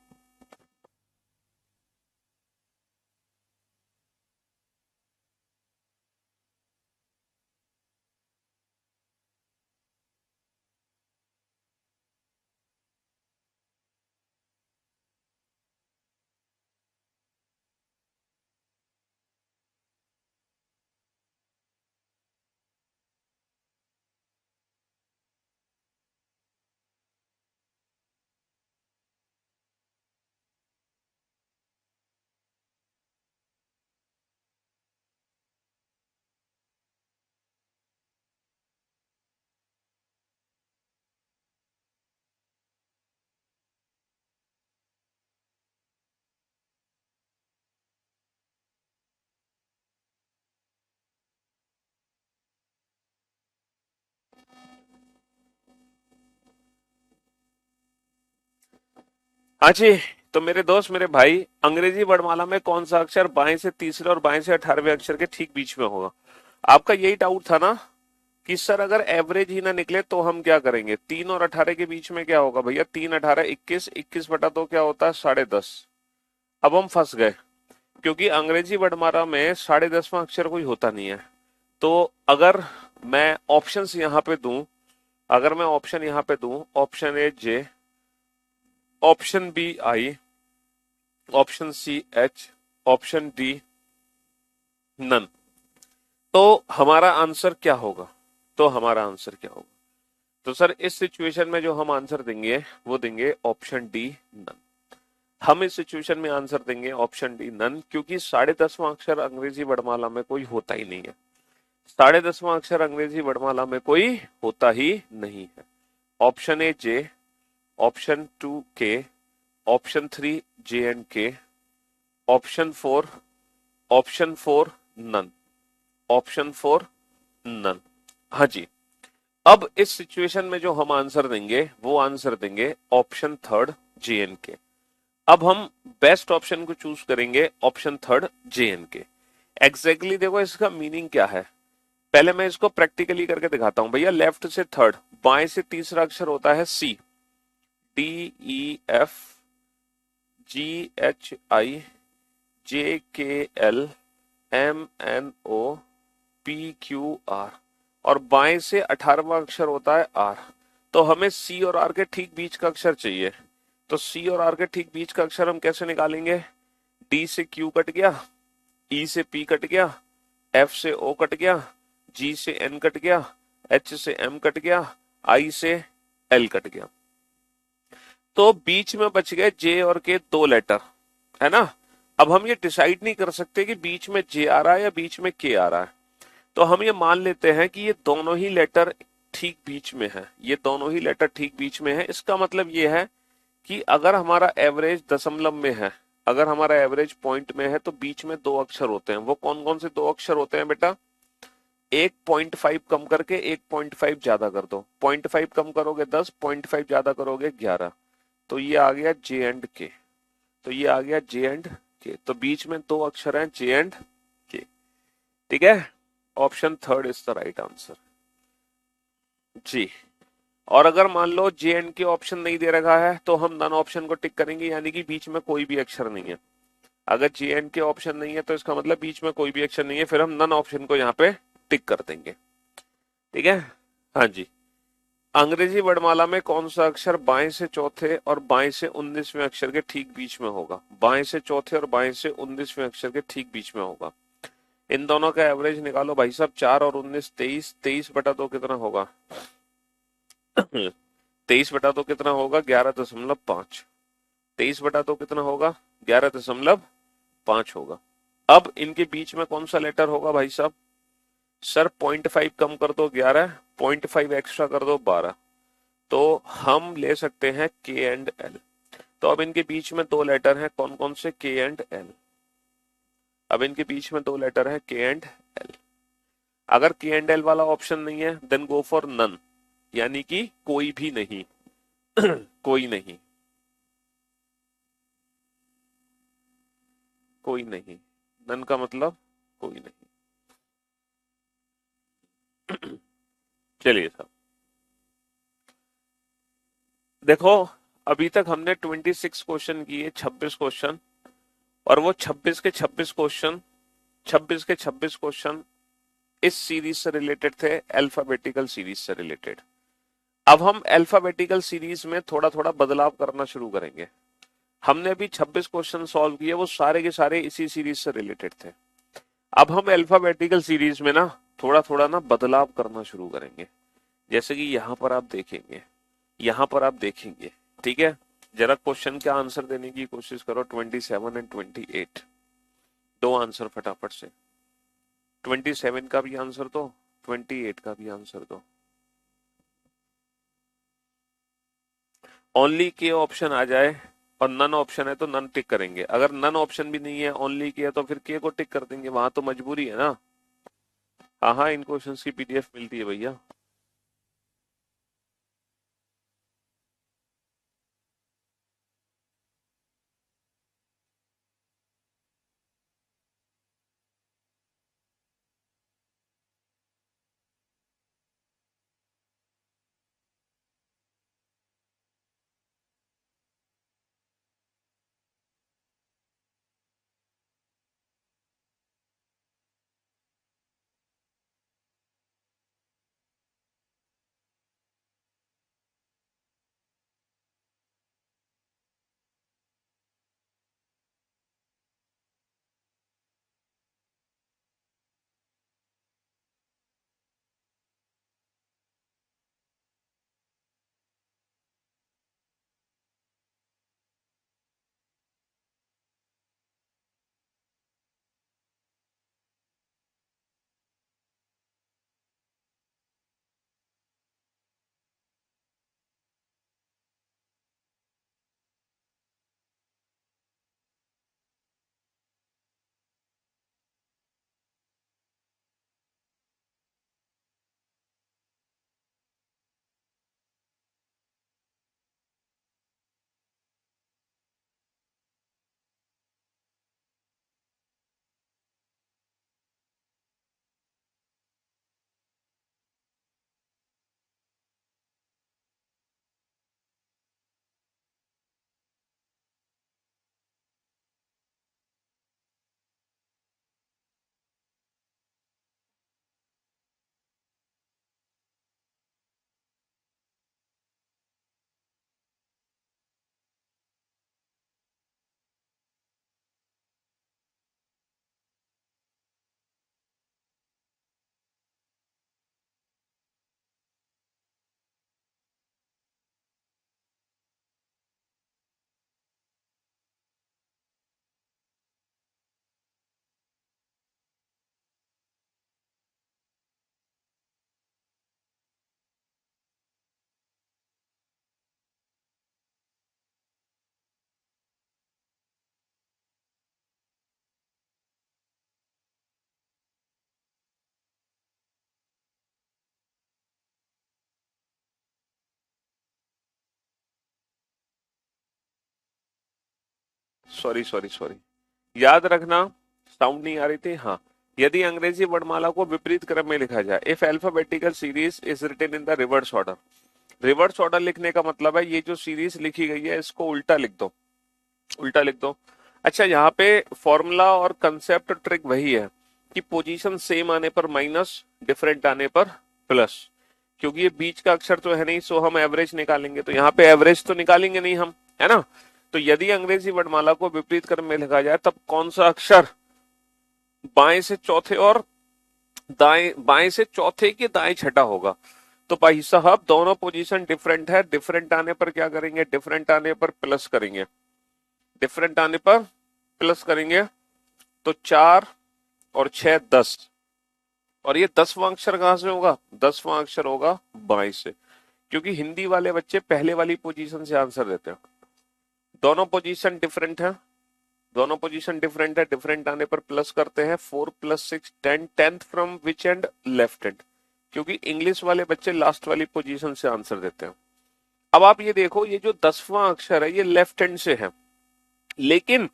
हाँ जी, तो मेरे दोस्त मेरे भाई, अंग्रेजी वर्णमाला में कौन सा अक्षर बाएं से तीसरे और बाएं से 18वें अक्षर के ठीक बीच में होगा? आपका यही डाउट था ना कि सर अगर एवरेज ही ना निकले तो हम क्या करेंगे? 3 और 18 के बीच में क्या होगा भैया? 3 18 21, 21/2 क्या होता है? 10.5। अब हम फंस गए, क्योंकि अंग्रेजी वर्णमाला में 10.5वां अक्षर कोई होता नहीं है। तो अगर मैं ऑप्शंस यहाँ पे दूं, अगर मैं ऑप्शन यहाँ पे दूं, option A J, option B I, option C H, option D none, तो हमारा आंसर क्या होगा? तो हमारा आंसर क्या होगा? तो सर इस सिचुएशन में जो हम आंसर देंगे वो देंगे ऑप्शन डी नन। हम इस सिचुएशन में आंसर देंगे ऑप्शन डी नन, क्योंकि 10.5वां अक्षर अंग्रेजी वर्णमाला में कोई होता ही नहीं है। 10.5वां अक्षर अंग्रेजी वर्णमाला में कोई होता ही नहीं है। Option A J, option two K, option three J and K, option four, option four none, option four none. हाँ जी, अब इस सिचुएशन में जो हम आंसर देंगे वो आंसर देंगे ऑप्शन थर्ड जे एंड के। अब हम बेस्ट ऑप्शन को चूज करेंगे, ऑप्शन थर्ड जे एंड के। एग्जैक्टली देखो इसका मीनिंग क्या है, पहले मैं इसको प्रैक्टिकली करके दिखाता हूं भैया। लेफ्ट से थर्ड, बाएं से तीसरा अक्षर होता है C, D E F, G H I, J K L, M N O, P Q R, और बाएं से 18वां अक्षर होता है आर। तो हमें सी और आर के ठीक बीच का अक्षर चाहिए। तो सी और आर के ठीक बीच का अक्षर हम कैसे निकालेंगे? डी से क्यू कट गया, ई से पी कट गया, एफ से ओ कट गया, जी से एन कट गया, एच से एम कट गया, आई से एल कट गया। तो बीच में बच गए जे और के दो लेटर, है ना? अब हम ये डिसाइड नहीं कर सकते कि बीच में जे आ रहा है या बीच में के आ रहा है। तो हम ये मान लेते हैं कि ये दोनों ही लेटर ठीक बीच में है, ये दोनों ही लेटर ठीक बीच में है। इसका मतलब ये है कि अगर हमारा एवरेज दशमलव में है, अगर हमारा एवरेज पॉइंट में है, तो बीच में दो अक्षर होते हैं। वो कौन कौन से दो अक्षर होते हैं बेटा? एक 0.5 कम करके एक 0.5 ज्यादा कर दो। 0.5 कम करोगे 10, 0.5 ज्यादा करोगे 11। तो ये आ गया जे एंड के, तो ये आ गया जे एंड के। तो बीच में दो अक्षर हैं जे एंड के। ठीक है, option third is the right answer जी। और अगर मान लो जे एंड के ऑप्शन नहीं दे रखा है तो हम नन ऑप्शन को टिक करेंगे, यानी कि बीच में कोई भी अक्षर नहीं है। अगर जे एंड के ऑप्शन नहीं है तो इसका मतलब बीच में कोई भी अक्षर नहीं है, फिर हम नन ऑप्शन को यहाँ पे टिक कर देंगे। ठीक है, हाँ जी। अंग्रेजी वर्णमाला में कौन सा अक्षर बाएं से चौथे और बाएं से 19वें अक्षर के ठीक बीच में होगा? बाएं से चौथे और बाएं से 19वें अक्षर के ठीक बीच में होगा। इन दोनों का एवरेज निकालो भाई साहब। 4 और 19 23, 23/2 कितना होगा? 23/2 कितना होगा? 11.5। 23/2 कितना होगा? 11.5 होगा। अब इनके बीच में कौन सा लेटर होगा भाई साहब? सर 0.5 कम कर दो 11, 0.5 एक्स्ट्रा कर दो 12। तो हम ले सकते हैं के एंड एल। तो अब इनके बीच में दो लेटर हैं, कौन कौन से? के एंड एल। अब इनके बीच में दो लेटर हैं के एंड एल। अगर के एंड एल वाला ऑप्शन नहीं है देन गो फॉर नन। यानी कि कोई भी नहीं। कोई नहीं, कोई नहीं। नन का मतलब कोई नहीं। चलिए साहब, देखो अभी तक हमने 26 क्वेश्चन किए, 26 क्वेश्चन, और वो 26 क्वेश्चन इस सीरीज से रिलेटेड थे, अल्फाबेटिकल सीरीज से रिलेटेड। अब हम अल्फाबेटिकल सीरीज में थोड़ा थोड़ा बदलाव करना शुरू करेंगे। हमने अभी 26 क्वेश्चन सॉल्व किए, वो सारे के सारे इसी सीरीज से रिलेटेड थे। अब हम अल्फाबेटिकल सीरीज में ना थोड़ा थोड़ा ना बदलाव करना शुरू करेंगे। जैसे कि यहां पर आप देखेंगे, यहां पर आप देखेंगे, ठीक है। जरा क्वेश्चन का आंसर देने की कोशिश करो, 27 एंड 28। दो आंसर फटाफट से, 27 का भी आंसर दो, 28 का भी आंसर दो। ओनली के ऑप्शन आ जाए और नन ऑप्शन है तो नन टिक करेंगे, अगर नन ऑप्शन भी नहीं है, ओनली के है, तो फिर के को टिक कर देंगे, वहां तो मजबूरी है ना। हाँ हाँ, इन क्वेश्चंस की पीडीएफ मिलती है भैया। सॉरी सॉरी सॉरी, याद रखना, साउंड नहीं आ रही थी। हाँ, यदि अंग्रेजी वर्णमाला को विपरीत क्रम में लिखा जाए, if alphabetical series is written in the reverse order. Reverse order लिखने का मतलब है ये जो सीरीज लिखी गई है इसको उल्टा लिख दो, उल्टा लिख दो। अच्छा, यहाँ पे फॉर्मूला और कंसेप्ट ट्रिक वही है कि पोजीशन सेम आने पर माइनस, डिफरेंट आने पर प्लस। क्योंकि ये बीच का अक्षर तो है नहीं, सो हम एवरेज निकालेंगे, तो यहाँ पे एवरेज तो निकालेंगे नहीं हम, है ना। तो यदि अंग्रेजी वर्णमाला को विपरीत क्रम में लिखा जाए तब कौन सा अक्षर बाएं से चौथे और दाएं, बाएं से चौथे के दाएं छठा होगा। तो भाई साहब दोनों पोजीशन डिफरेंट है, डिफरेंट आने पर क्या करेंगे, डिफरेंट आने पर प्लस करेंगे, डिफरेंट आने पर प्लस करेंगे। तो 4 और 6 10, और ये 10वां अक्षर कहां से होगा, 10वां अक्षर होगा बाएं से, क्योंकि हिंदी वाले बच्चे पहले वाली पोजीशन से आंसर देते हैं। दोनों पोजीशन डिफरेंट है, दोनों पोजीशन डिफरेंट है, डिफरेंट आने पर प्लस करते हैं। 4 + 6 10, 10th from which and, left and. क्योंकि इंग्लिश वाले बच्चे लास्ट वाली पोजीशन से आंसर देते हैं। अब आप ये देखो, ये जो 10वां अक्षर है ये लेफ्ट हैंड से है, लेकिन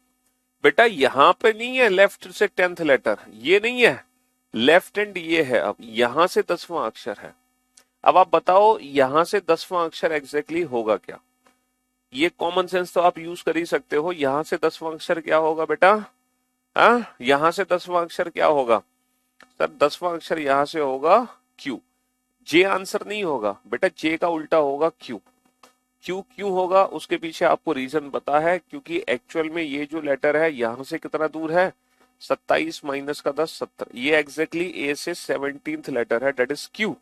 बेटा यहां पे नहीं है लेफ्ट से 10th लेटर, ये नहीं है, लेफ्ट हैंड ये है। अब यहां से 10वां अक्षर है। अब आप बताओ यहां से 10वां अक्षर एग्जैक्टली होगा क्या? ये कॉमन सेंस तो आप यूज कर ही सकते हो। यहां से 10वां अक्षर क्या होगा बेटा? हाँ, यहां से 10वां अक्षर क्या होगा? सर 10वां अक्षर यहां से होगा क्यू। जे आंसर नहीं होगा बेटा, जे का उल्टा होगा क्यू। क्यू क्यों होगा उसके पीछे आपको रीजन पता है, क्योंकि एक्चुअल में ये जो लेटर है यहां से कितना दूर है? 27 माइनस का 10 70। ये एग्जैक्टली ए से 17th लेटर है, that is Q.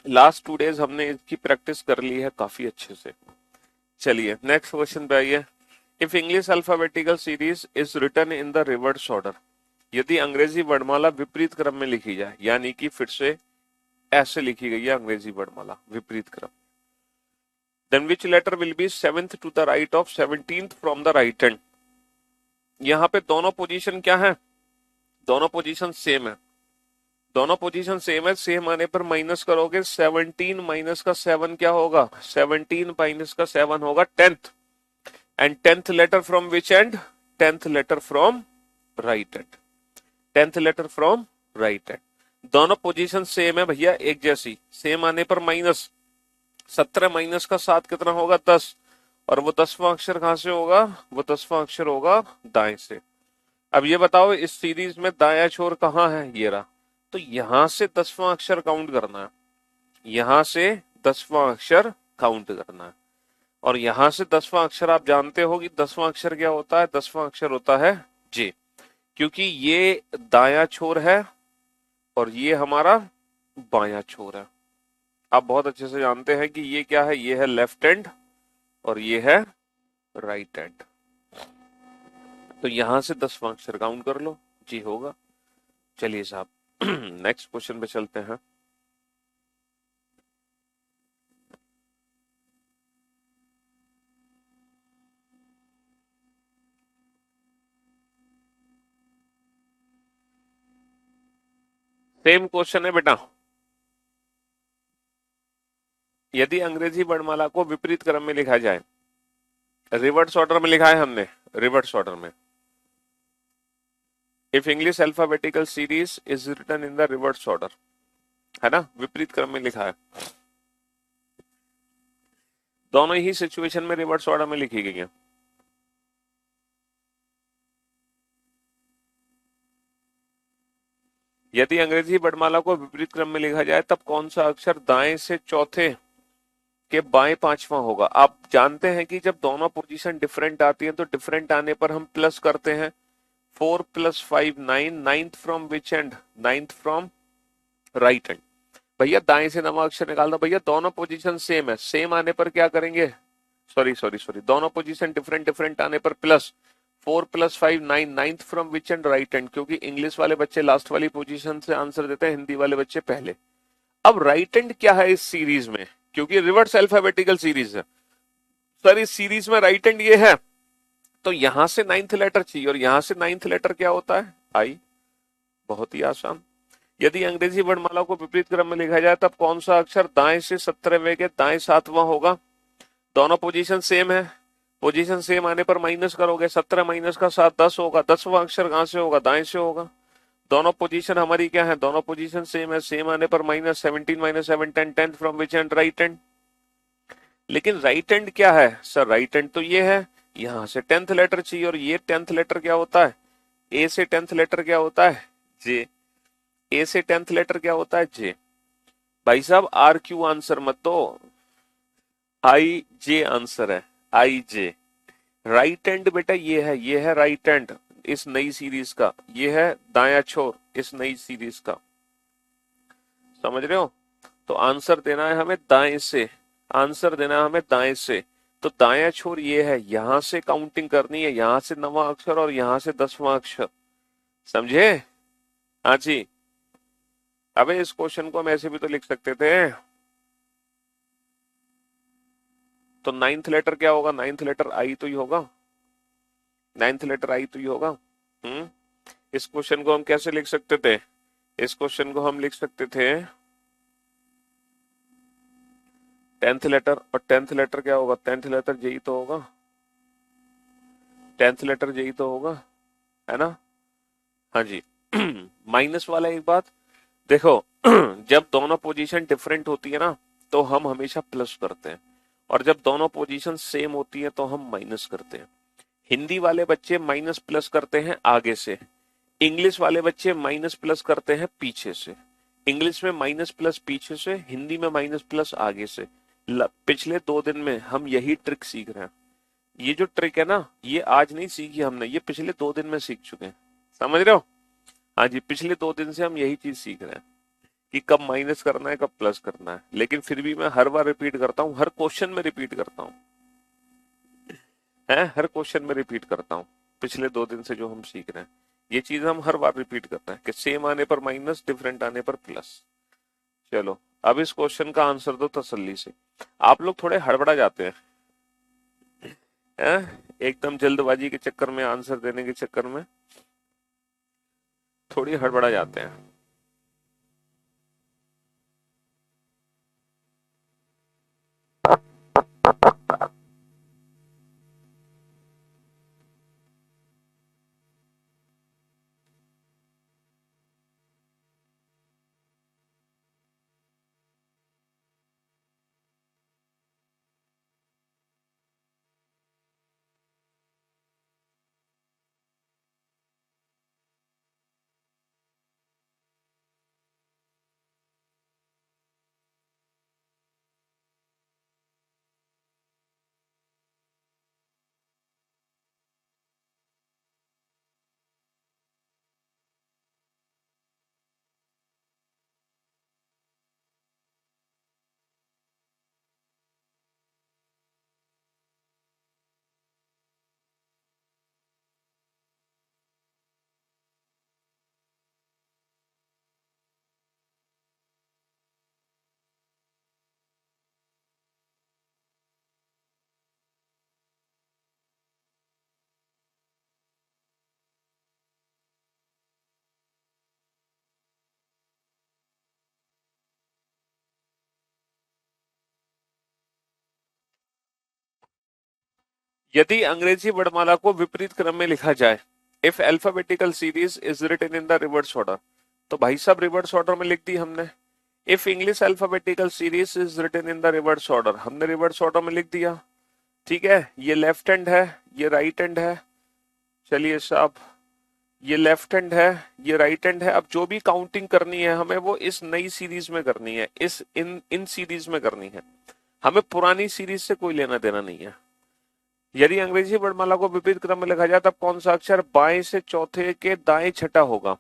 Last 2 days हमने इसकी प्रैक्टिस कर ली है काफी अच्छे से। चलिए नेक्स्ट क्वेश्चन पे आइए। If English alphabetical series is written in the reverse order, यदि अंग्रेजी वर्णमाला विपरीत क्रम में लिखी जाए, यानी कि फिर से ऐसे लिखी गई है अंग्रेजी वर्णमाला विपरीत क्रम, then which letter will be 7th to the right of 17th from the right hand? यहाँ पे दोनों पोजीशन क्या है? दोनों पोजीशन सेम है। दोनों पोजीशन सेम है, सेम आने पर माइनस करोगे 17 माइनस का 7 क्या होगा? 17 माइनस का 7 होगा 10th। And 10th letter from which end? 10th letter from right end. 10th letter from right end. दोनों पोजीशन सेम है भैया, एक जैसी। सेम आने पर माइनस 17 माइनस का 7 कितना होगा? 10। और वो 10वां अक्षर कहां से होगा? वो 10वां अक्षर होगा दाएं से। अब ये बताओ इस सीरीज में दायां छोर कहाँ है? ये रहा। तो यहां से 10वां अक्षर काउंट करना है, यहां से 10वां अक्षर काउंट करना है। और यहां से 10वां अक्षर आप जानते हो कि 10वां अक्षर क्या होता है? 10वां अक्षर होता है जे, क्योंकि ये दायां छोर है और ये हमारा बायां छोर है। आप बहुत अच्छे से जानते हैं कि ये क्या है? ये है लेफ्ट हैंड और ये है राइट हैंड। तो यहां से 10वां अक्षर काउंट कर लो, जी होगा। चलिए साहब नेक्स्ट क्वेश्चन पे चलते हैं। सेम क्वेश्चन है बेटा। यदि अंग्रेजी वर्णमाला को विपरीत क्रम में लिखा जाए, रिवर्स ऑर्डर में लिखा है हमने, रिवर्स ऑर्डर में। If English alphabetical series is written in the reverse order, है ना, विपरीत क्रम में लिखा है। दोनों ही सिचुएशन में रिवर्स ऑर्डर में लिखी गई है। यदि अंग्रेजी वर्णमाला को विपरीत क्रम में लिखा जाए तब कौन सा अक्षर दाएं से चौथे के बाएं 5वां होगा? आप जानते हैं कि जब दोनों पोजीशन डिफरेंट आती हैं तो डिफरेंट आने पर हम प्लस करते हैं। 4 + 5 9, 9th from which and? 9th from right and. भैया दाएं से नवा अक्षर निकाल दो। भैया दोनों पोजीशन सेम है, सेम आने पर क्या करेंगे? सॉरी सॉरी सॉरी, दोनों पोजीशन डिफरेंट डिफरेंट आने पर plus. 4 + 5 9, 9th from which and? Right and. क्योंकि इंग्लिश वाले बच्चे लास्ट वाली पोजीशन से आंसर देते हैं, हिंदी वाले बच्चे पहले। अब राइट एंड क्या है इस सीरीज में? क्योंकि रिवर्स अल्फाबेटिकल सीरीज है सर, इस सीरीज में राइट एंड ये है, तो यहां से 9th लेटर चाहिए, और यहां से 9th लेटर क्या होता है? आई। बहुत ही आसान। यदि अंग्रेजी वर्णमाला को विपरीत क्रम में लिखा जाए तब कौन सा अक्षर दाएं से 17वें के दाएं 7वां होगा? दोनों पोजीशन सेम है, पोजीशन सेम आने पर माइनस करोगे, 17 माइनस का 7 10 होगा। 10वां अक्षर कहां से होगा? दाएं से होगा। दोनों पोजीशन हमारी क्या है? दोनों पोजीशन सेम है, सेम आने पर minus 17 minus 7 10, 10th from which and? Right and. लेकिन राइट एंड क्या है सर? राइट एंड तो ये है, यहां से 10th लेटर चाहिए, और ये 10th लेटर क्या होता है? ए से 10th लेटर क्या होता है? जे। ए से 10th लेटर क्या होता है? जे। भाई साहब आर क्यू आंसर मत दो, आई जे आंसर है, आई जे। राइट हैंड बेटा ये है राइट हैंड इस नई सीरीज का, ये है दाया छोर इस नई सीरीज का। समझ रहे हो? तो आंसर देना है हमें दाएं से, आंसर देना है हमें दाएं से। तो दाया छोर ये है, यहां से काउंटिंग करनी है, यहां से 9वां अक्षर और यहां से 10वां अक्षर। समझे? हाँ जी। अबे इस क्वेश्चन को हम ऐसे भी तो लिख सकते थे। तो 9th लेटर क्या होगा? 9th लेटर आई तो ही होगा, 9th लेटर आई तो ही होगा। इस क्वेश्चन को हम कैसे लिख सकते थे इस क्वेश्चन को हम लिख सकते थे 10th लेटर, और 10th लेटर क्या होगा? 10th लेटर जेई तो होगा, 10th लेटर जेई तो होगा, है ना? हाँ जी। माइनस वाला एक बात देखो, जब दोनों पोजीशन डिफरेंट होती है ना, तो हम हमेशा प्लस करते हैं, और जब दोनों पोजीशन सेम होती है तो हम माइनस करते हैं। हिंदी वाले बच्चे माइनस प्लस करते हैं आगे से, इंग्लिश वाले बच्चे माइनस प्लस करते हैं पीछे से। इंग्लिश में माइनस प्लस पीछे से, हिंदी में माइनस प्लस आगे से। पिछले 2 दिन में हम यही ट्रिक सीख रहे हैं। ये जो ट्रिक है ना, ये आज नहीं सीखी हमने, ये पिछले 2 दिन में सीख चुके हैं। समझ रहे हो? हाँ जी, पिछले 2 दिन से हम यही चीज सीख रहे हैं कि कब माइनस करना है, कब प्लस करना है। लेकिन फिर भी मैं हर बार रिपीट करता हूँ, हर क्वेश्चन में रिपीट करता हूँ, है हर क्वेश्चन में रिपीट करता हूँ। पिछले 2 दिन से जो हम सीख रहे हैं, ये चीज हम हर बार रिपीट करते हैं कि सेम आने पर माइनस, डिफरेंट आने पर प्लस। चलो, अब इस क्वेश्चन का आंसर दो तसल्ली से। आप लोग थोड़े हड़बड़ा जाते हैं, एकदम जल्दबाजी के चक्कर में, आंसर देने के चक्कर में थोड़ी हड़बड़ा जाते हैं। यदि अंग्रेजी वर्णमाला को विपरीत क्रम में लिखा जाए, if alphabetical series is written in the reverse order, तो भाई साहब रिवर्स ऑर्डर में लिख दी हमने। If English alphabetical series is written in the reverse order, हमने रिवर्स ऑर्डर में लिख दिया। ठीक है, ये लेफ्ट हैंड है, ये राइट हैंड है। चलिए साहब, ये लेफ्ट हैंड है, ये राइट हैंड है। अब जो भी काउंटिंग करनी है हमें, वो इस नई सीरीज में करनी है, इस इन सीरीज में करनी है। हमें पुरानी सीरीज से कोई लेना देना नहीं है। यदि अंग्रेजी वर्णमाला को विपरीत क्रम में लिखा जाए, तब कौन सा अक्षर बाएं से चौथे के दाएं छठा होगा?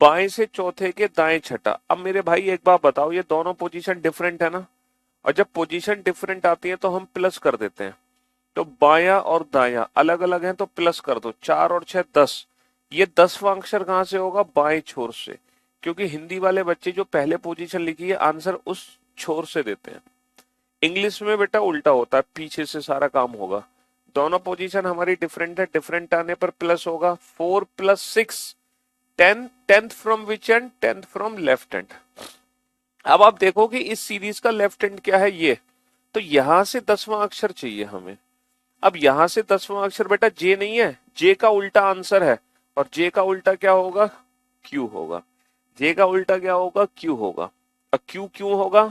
बाएं से चौथे के दाएं छठा। अब मेरे भाई एक बात बताओ, ये दोनों पोजीशन डिफरेंट है ना, और जब पोजीशन डिफरेंट आती है तो हम प्लस कर देते हैं। तो बाया और दाया अलग अलग हैं तो प्लस कर दो, 4 और 6 10। ये 10वां अक्षर कहां से होगा? बाएं छोर से, क्योंकि हिंदी वाले बच्चे जो पहले पोजीशन लिखी है आंसर उस छोर से देते हैं। इंग्लिश में बेटा उल्टा होता है, पीछे से सारा काम होगा। दोनों पोजीशन हमारी डिफरेंट है, डिफरेंट आने पर प्लस होगा। 4 + 6 10, 10th from which end? 10th from left hand. अब आप देखो कि इस सीरीज का लेफ्ट हैंड क्या है, ये। तो यहां से 10वां अक्षर चाहिए हमें। अब यहां से 10वां अक्षर बेटा जे नहीं है, जे का उल्टा आंसर है, और जे का उल्टा क्या होगा? क्यू होगा। जे का उल्टा क्या होगा? क्यू होगा। अब क्यू क्यों होगा?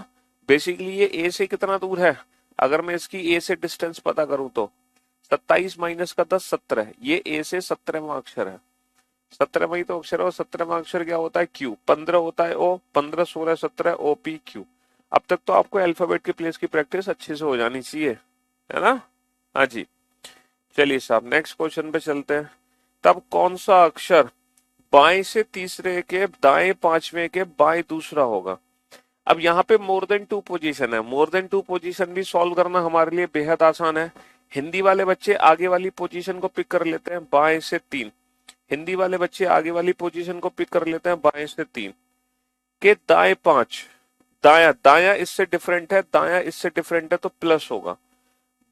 बेसिकली ये ए से कितना दूर है? अगर मैं इसकी ए से डिस्टेंस पता करूं तो 27 - 10 17, ये ए से 17वां अक्षर है। 17वां ही तो अक्षर है, और 17वां अक्षर क्या होता है? क्यू। 15 होता है ओ, 15 16 17 ओ पी क्यू। अब तक तो आपको अल्फाबेट के प्लेस की प्रैक्टिस अच्छे से हो जानी चाहिए, है ना? हाँ जी। चलिए साहब, नेक्स्ट क्वेश्चन पे चलते हैं। तब कौन सा अक्षर बाएं से तीसरे के दाएं पांचवें के बाएं दूसरा होगा? अब यहाँ पे मोर देन 2 पोजीशन है, मोर देन 2 पोजीशन भी सॉल्व करना हमारे लिए बेहद आसान है। हिंदी वाले बच्चे आगे वाली पोजीशन को पिक कर लेते हैं, बाएं से 3। हिंदी वाले बच्चे आगे वाली पोजीशन को पिक कर लेते हैं, बाएं से 3 के दाएं 5। दाया दाया इससे डिफरेंट है, दाया इससे डिफरेंट है तो प्लस होगा।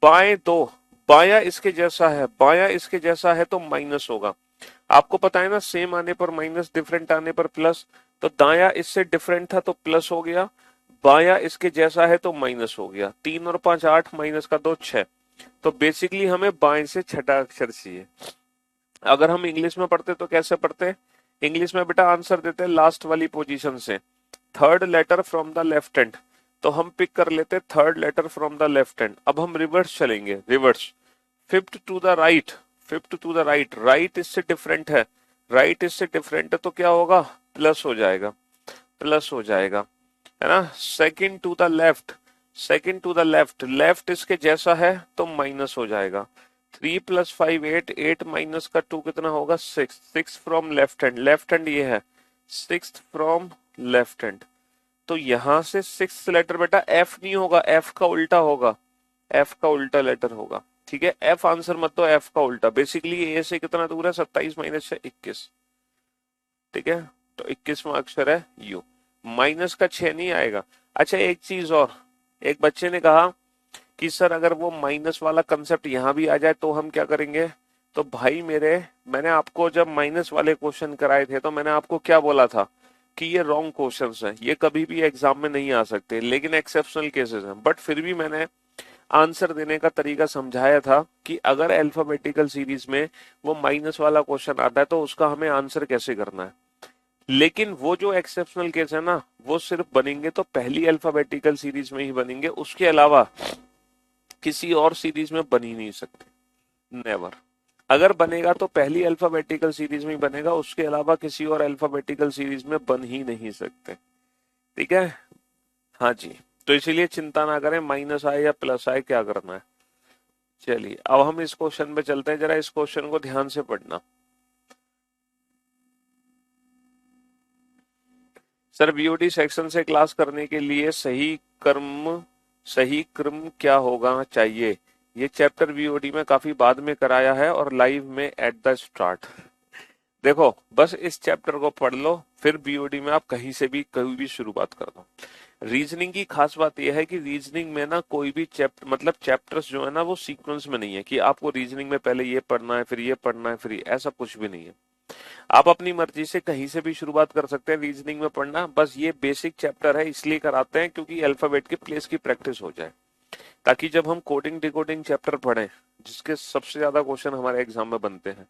बाएं 2, बाया इसके जैसा है, बाया इसके जैसा है तो माइनस होगा। आपको पता है ना, सेम आने पर माइनस, डिफरेंट आने पर प्लस। तो दाया इससे डिफरेंट था तो प्लस हो गया, बाया इसके जैसा है तो माइनस हो गया। 3 और 5 8, माइनस का 2 6। तो बेसिकली हमें बाएं से छठा अक्षर चाहिए। अगर हम इंग्लिश में पढ़ते तो कैसे पढ़ते? इंग्लिश में बेटा आंसर देते लास्ट वाली पोजीशन से, third letter from the left hand. तो हम पिक कर लेते third letter from the left hand. अब हम रिवर्स चलेंगे, reverse, fifth to the right, fifth to the right, right इससे डिफरेंट है, राइट इससे डिफरेंट है तो क्या होगा? प्लस हो जाएगा, प्लस हो जाएगा, है ना। Second to the left, second to the left, left इसके जैसा है तो माइनस हो जाएगा। 3 + 5 8, 8 माइनस का 2 कितना होगा? 6, 6 from left hand, left hand ये है, 6 फ्रॉम लेफ्ट हैंड। तो यहां से 6th लेटर बेटा एफ नहीं होगा, एफ का उल्टा होगा, एफ का उल्टा लेटर होगा, ठीक है। एफ आंसर मत दो, एफ का उल्टा। बेसिकली ए से कितना दूर है? 27 माइनस 6 21, ठीक है। तो 21वां अक्षर है यू, माइनस का 6 नहीं आएगा। अच्छा एक चीज और, एक बच्चे ने कहा कि सर अगर वो माइनस वाला कंसेप्ट यहां भी आ जाए तो हम क्या करेंगे? तो भाई मेरे, मैंने आपको जब माइनस वाले क्वेश्चन कराए थे तो मैंने आपको क्या बोला था कि ये रॉन्ग क्वेश्चंस हैं, ये कभी भी एग्जाम में नहीं आ सकते, लेकिन एक्सेप्शनल केसेस हैं। बट फिर भी मैंने आंसर देने का तरीका समझाया था कि अगर अल्फाबेटिकल सीरीज में वो माइनस वाला क्वेश्चन आता है तो उसका हमें आंसर कैसे करना है। लेकिन वो जो एक्सेप्शनल केस है ना, वो सिर्फ बनेंगे तो पहली अल्फाबेटिकल सीरीज में ही बनेंगे, उसके अलावा किसी और सीरीज में बन ही नहीं सकते, नेवर। अगर बनेगा तो पहली अल्फाबेटिकल सीरीज में ही बनेगा, उसके अलावा किसी और अल्फाबेटिकल सीरीज में बन ही नहीं सकते, ठीक है। हाँ जी, तो इसीलिए चिंता ना करें, माइनस आए या प्लस आए क्या करना है। चलिए अब हम इस क्वेश्चन पे चलते हैं, जरा इस क्वेश्चन को ध्यान से पढ़ना। सर बीओडी सेक्शन से क्लास करने के लिए सही क्रम क्या होगा चाहिए? ये चैप्टर बीओडी में काफी बाद में कराया है और लाइव में एट द स्टार्ट। देखो बस इस चैप्टर को पढ़ लो, फिर बीओडी में आप कहीं से भी कभी भी शुरुआत कर दो। रीजनिंग की खास बात यह है कि रीजनिंग में ना कोई भी चैप्टर, मतलब चैप्टर्स जो है ना वो सीक्वेंस में नहीं है कि आपको रीजनिंग में पहले ये पढ़ना है फिर ये पढ़ना है फिर ऐसा कुछ भी नहीं है। आप अपनी मर्जी से कहीं से भी शुरुआत कर सकते हैं रीजनिंग में पढ़ना। बस ये बेसिक चैप्टर है इसलिए कराते हैं क्योंकि अल्फाबेट के प्लेस की प्रैक्टिस हो जाए, ताकि जब हम कोडिंग डिकोडिंग चैप्टर पढ़ें, जिसके सबसे ज्यादा क्वेश्चन हमारे एग्जाम में बनते हैं,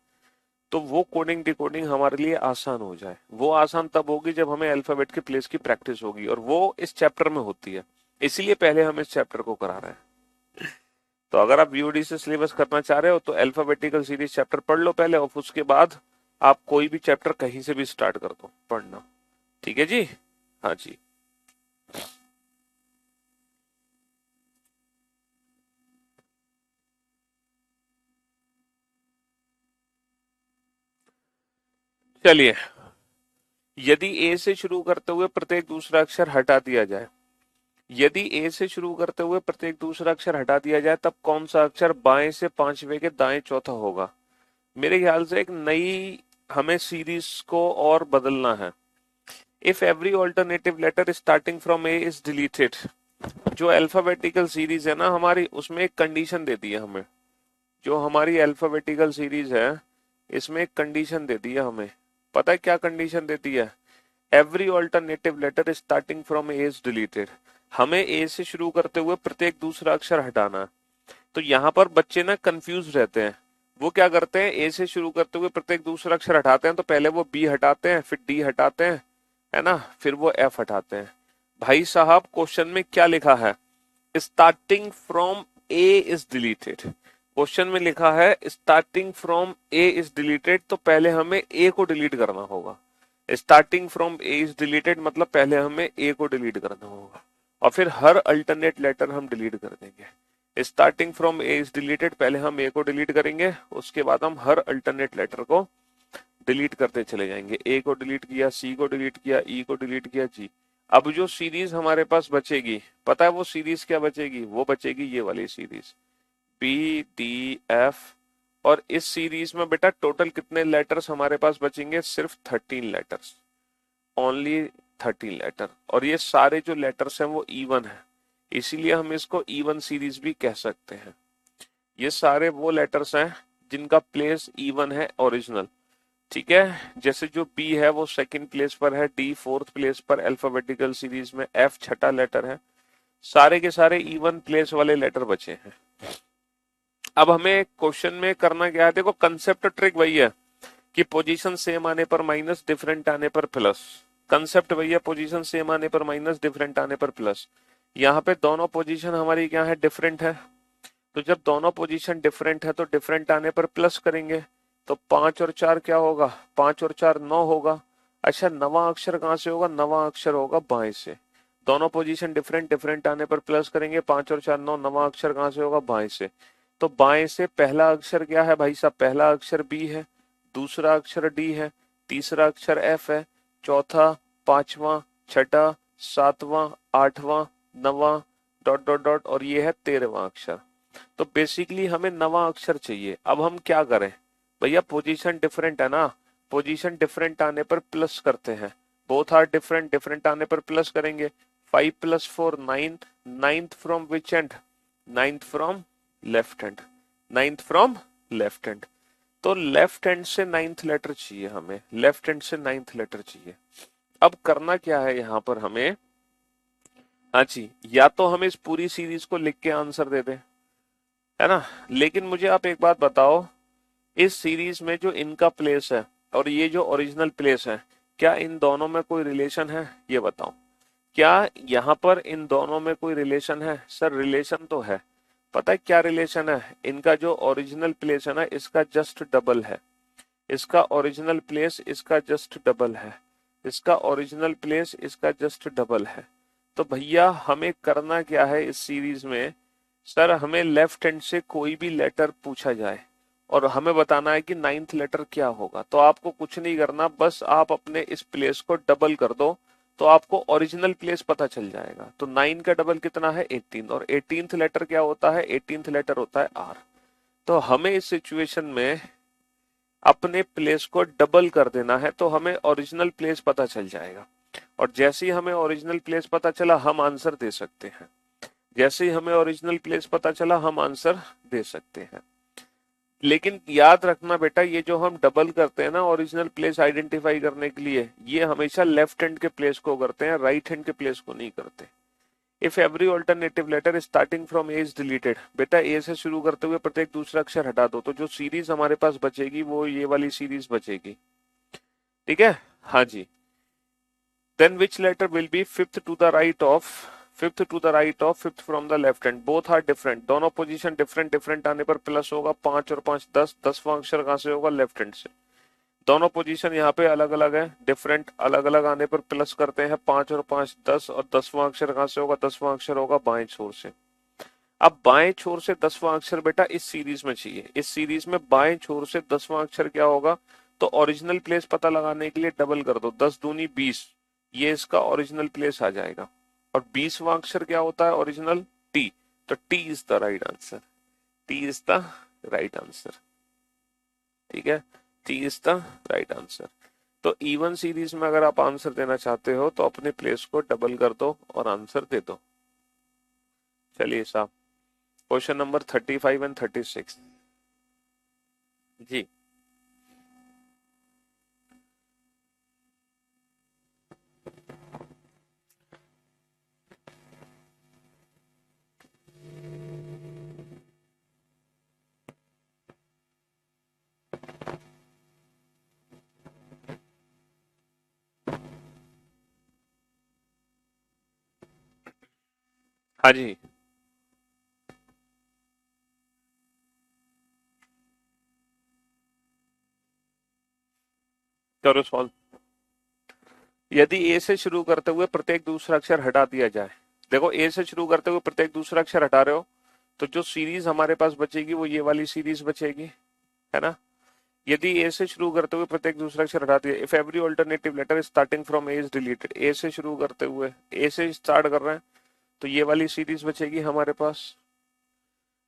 तो वो कोडिंग डिकोडिंग हमारे लिए आसान हो जाए। वो आसान तब होगी जब हमें अल्फाबेट के प्लेस की प्रैक्टिस होगी, और वो इस चैप्टर में होती है, इसीलिए पहले हम इस चैप्टर को करा रहे हैं। तो अगर आप यूडी से सिलेबस करना चाह रहे हो तो अल्फाबेटिकल सीरीज चैप्टर पढ़ लो पहले, और उसके बाद आप कोई भी चैप्टर कहीं से भी स्टार्ट कर दो पढ़ना, ठीक है जी। हाँ जी, चलिए। यदि ए से शुरू करते हुए प्रत्येक दूसरा अक्षर हटा दिया जाए, यदि ए से शुरू करते हुए प्रत्येक दूसरा अक्षर हटा दिया जाए तब कौन सा अक्षर बाएं से पांचवे के दाएं चौथा होगा? मेरे ख्याल से एक नई हमें सीरीज को और बदलना है। If every alternative letter starting from A is deleted, जो अल्फाबेटिकल सीरीज है ना हमारी, उसमें एक कंडीशन देती है हमें। जो हमारी अल्फाबेटिकल सीरीज है इसमें एक कंडीशन देती है हमें, पता है क्या कंडीशन देती है? Every alternative letter starting from A is deleted. हमें ए से शुरू करते हुए प्रत्येक दूसरा अक्षर हटाना है। तो यहाँ पर बच्चे ना कंफ्यूज रहते हैं। वो क्या करते हैं, ए से शुरू करते हुए प्रत्येक दूसरा अक्षर हटाते हैं तो पहले वो बी हटाते हैं, फिर डी हटाते हैं, है ना, फिर वो एफ हटाते हैं। भाई साहब क्वेश्चन में क्या लिखा है? Starting from A is deleted. Question में लिखा है starting from A is deleted, तो पहले हमें ए को डिलीट करना होगा। Starting from A is deleted मतलब पहले हमें ए को डिलीट करना होगा, और फिर हर अल्टरनेट लेटर हम डिलीट कर देंगे। Starting from A is deleted, पहले हम ए को डिलीट करेंगे, उसके बाद हम हर अल्टरनेट लेटर को डिलीट करते चले जाएंगे। ए को डिलीट किया, सी को डिलीट किया, ई को डिलीट किया, जी। अब जो सीरीज हमारे पास बचेगी, पता है वो सीरीज क्या बचेगी? वो बचेगी ये वाली सीरीज, पी डी एफ। और इस सीरीज में बेटा टोटल कितने लेटर्स हमारे पास बचेंगे? सिर्फ 13 लेटर्स, ओनली 13 लेटर। और ये सारे जो लेटर्स हैं वो इवन है, इसीलिए हम इसको इवन सीरीज भी कह सकते हैं। ये सारे वो लेटर्स हैं जिनका प्लेस इवन है ओरिजिनल। ठीक है, जैसे जो बी है वो सेकंड प्लेस पर है, डी फोर्थ प्लेस पर अल्फाबेटिकल सीरीज में, एफ छठा लेटर है, सारे के सारे इवन प्लेस वाले लेटर बचे हैं। अब हमें क्वेश्चन में करना क्या है, देखो कंसेप्ट ट्रिक वही है कि पोजीशन सेम आने पर माइनस, डिफरेंट आने पर प्लस। कंसेप्ट वही है, पोजीशन सेम आने पर माइनस, डिफरेंट आने पर प्लस। यहाँ पे दोनों पोजीशन हमारी क्या है, डिफरेंट है, तो जब दोनों पोजीशन डिफरेंट है तो डिफरेंट आने पर प्लस करेंगे। तो 5 और 4 क्या होगा, 5 और 4 9 होगा। अच्छा, नवा अक्षर कहाँ से होगा, नवा अक्षर होगा बाएं से। दोनों पोजीशन डिफरेंट, डिफरेंट आने पर प्लस करेंगे, 5 और 4 9, नवा अक्षर कहाँ से होगा, बाएं से। तो बाएं से पहला अक्षर क्या है भाई साहब, पहला अक्षर बी है, दूसरा अक्षर डी है, तीसरा अक्षर एफ है, चौथा, पांचवा, छठा, सातवां, आठवां, नवा, डॉट डॉट डॉट, और ये है 13वां अक्षर। तो बेसिकली हमें नवा अक्षर चाहिए। अब हम क्या करें भैया, पोजीशन डिफरेंट है ना, पोजीशन डिफरेंट आने पर प्लस करते हैं। बोथ आर डिफरेंट, डिफरेंट आने पर प्लस करेंगे। 5 + 4 9, ninth from which and, ninth from left hand, ninth from left hand. तो लेफ्ट हैंड से नाइन्थ लेटर चाहिए हमें, लेफ्ट हैंड से नाइन्थ लेटर चाहिए। अब करना क्या है यहाँ पर हमें, हाँ जी, या तो हम इस पूरी सीरीज को लिख के आंसर दे दें, है ना, लेकिन मुझे आप एक बात बताओ, इस सीरीज में जो इनका प्लेस है और ये जो ओरिजिनल प्लेस है, क्या इन दोनों में कोई रिलेशन है, ये बताओ। क्या यहाँ पर इन दोनों में कोई रिलेशन है, सर रिलेशन तो है। पता है क्या रिलेशन है, इनका जो ओरिजिनल प्लेस है ना, इसका जस्ट डबल है, इसका ओरिजिनल प्लेस इसका जस्ट डबल है, इसका ओरिजिनल प्लेस इसका जस्ट डबल है। तो भैया हमें करना क्या है इस सीरीज में, सर हमें लेफ्ट हैंड से कोई भी लेटर पूछा जाए और हमें बताना है कि नाइन्थ लेटर क्या होगा। तो आपको कुछ नहीं करना, बस आप अपने इस प्लेस को डबल कर दो तो आपको ओरिजिनल प्लेस पता चल जाएगा। तो 9 का डबल कितना है, 18, और 18th लेटर क्या होता है, 18th लेटर होता है आर। तो हमें इस सिचुएशन में अपने प्लेस को डबल कर देना है, तो हमें ओरिजिनल प्लेस पता चल जाएगा। और जैसे ही हमें ओरिजिनल प्लेस पता चला हम आंसर दे सकते हैं, जैसे ही हमें ओरिजिनल प्लेस पता चला हम आंसर दे सकते हैं। लेकिन याद रखना बेटा, ये जो हम डबल करते हैं ना ओरिजिनल प्लेस आइडेंटिफाई करने के लिए, ये हमेशा लेफ्ट हैंड के प्लेस को करते हैं, राइट हैंड के प्लेस को नहीं करते। If every alternative letter starting from A is deleted, बेटा ए से शुरू करते हुए प्रत्येक दूसरा अक्षर हटा दो, तो जो सीरीज हमारे पास बचेगी वो ये वाली सीरीज बचेगी। ठीक है, हाँ जी। Then which letter will be fifth to the right of, fifth to the right of fifth from the left hand, both are different, दोनों पोजीशन डिफरेंट, डिफरेंट आने पर प्लस होगा, 5 और 5 10, 10वां अक्षर कहां से होगा, लेफ्ट हैंड से। दोनों पोजीशन यहाँ पे अलग अलग है, डिफरेंट, अलग अलग आने पर प्लस करते हैं, 5 और 5 10, और 10वां अक्षर कहां से होगा, 10वां अक्षर होगा बाएं छोर से। अब बाएं छोर से 10वां अक्षर बेटा इस सीरीज में चाहिए, इस सीरीज में बाएं छोर से 10वां अक्षर क्या होगा, तो ओरिजिनल प्लेस पता लगाने के लिए डबल कर दो, 10 दूनी 20, ये इसका ओरिजिनल प्लेस आ जाएगा। और 20वां अक्षर क्या होता है ओरिजिनल, टी, तो T is the right answer, T is the right answer. ठीक है, T is the right answer. तो इवन सीरीज में अगर आप आंसर देना चाहते हो तो अपने प्लेस को डबल कर दो और आंसर दे दो। चलिए साहब, क्वेश्चन नंबर 35 एंड 36 जी। हाँ जी, करो सॉल्व। यदि ए से शुरू करते हुए प्रत्येक दूसरा अक्षर हटा दिया जाए, देखो ए से शुरू करते हुए प्रत्येक दूसरा अक्षर हटा रहे हो, तो जो सीरीज हमारे पास बचेगी वो ये वाली सीरीज बचेगी, है ना। यदि ए से शुरू करते हुए प्रत्येक दूसरा अक्षर हटा दिया, if every alternative letter starting from A is deleted, A से शुरू करते हुए, ए से स्टार्ट कर रहे हैं, तो ये वाली सीरीज बचेगी हमारे पास।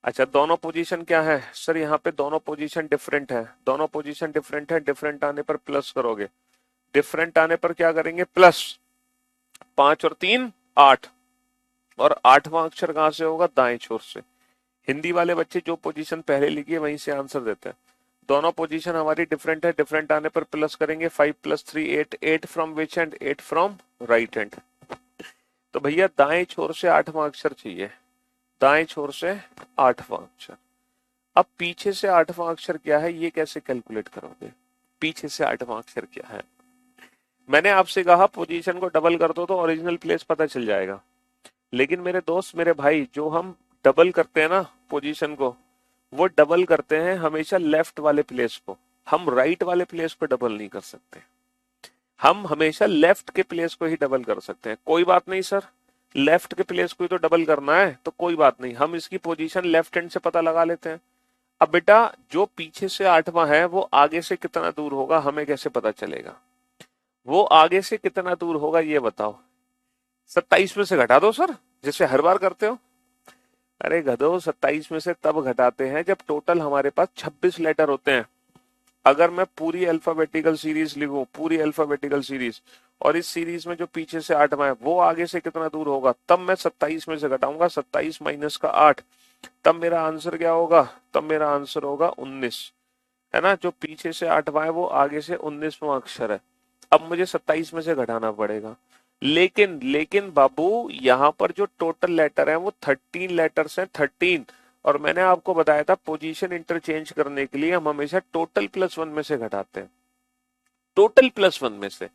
अच्छा, दोनों पोजीशन क्या है सर, यहाँ पे दोनों पोजीशन डिफरेंट है, दोनों पोजीशन डिफरेंट है, डिफरेंट आने पर प्लस करोगे, डिफरेंट आने पर क्या करेंगे, प्लस, 5 और 3 8, और 8वां अक्षर कहां से होगा, दाएं छोर से। हिंदी वाले बच्चे जो पोजीशन पहले लिखी है वहीं से आंसर देते हैं। दोनों पोजीशन हमारी डिफरेंट है, डिफरेंट आने पर प्लस करेंगे, 5 + 3 8, 8 from which and, 8 from right hand. तो भैया दाएं छोर से 8वां अक्षर चाहिए, दाएं छोर से 8वां अक्षर। अब पीछे से 8वां अक्षर क्या है ये कैसे कैलकुलेट करोगे? पीछे से 8वां अक्षर क्या है? मैंने आपसे कहा पोजीशन को डबल कर दो तो ओरिजिनल प्लेस पता चल जाएगा, लेकिन मेरे दोस्त मेरे भाई जो हम डबल करते हैं ना पोजीशन को, वो डबल करते हैं हमेशा लेफ्ट वाले प्लेस को, हम राइट वाले प्लेस को डबल नहीं कर सकते। हम हमेशा लेफ्ट के प्लेस को ही डबल कर सकते हैं। कोई बात नहीं सर, लेफ्ट के प्लेस को ही तो डबल करना है, तो कोई बात नहीं, हम इसकी पोजीशन लेफ्ट हैंड से पता लगा लेते हैं। अब बेटा जो पीछे से 8वां है वो आगे से कितना दूर होगा हमें कैसे पता चलेगा? वो आगे से कितना दूर होगा ये बताओ। 27 में से घटा दो सर, जैसे हर बार करते हो। अरे गधो, 27 में से तब घटाते हैं जब टोटल हमारे पास 26 लेटर होते हैं। अगर मैं पूरी अल्फाबेटिकल सीरीज लिखूं, पूरी अल्फाबेटिकल सीरीज, और इस सीरीज में जो पीछे से 8वां है वो आगे से कितना दूर होगा, तब मैं 27 में से घटाऊंगा, 27 माइनस का 8, तब मेरा आंसर क्या होगा? तब मेरा आंसर होगा 19, है ना। जो पीछे से 8वां है वो आगे से 19वां अक्षर है। अब मुझे 27 में से घटाना पड़ेगा, लेकिन लेकिन बाबू यहाँ पर जो टोटल लेटर है वो 13 लेटर्स हैं, 13। और मैंने आपको बताया था पोजीशन इंटरचेंज करने के लिए हम हमेशा टोटल +1 में से घटाते हैं, टोटल +1 में से।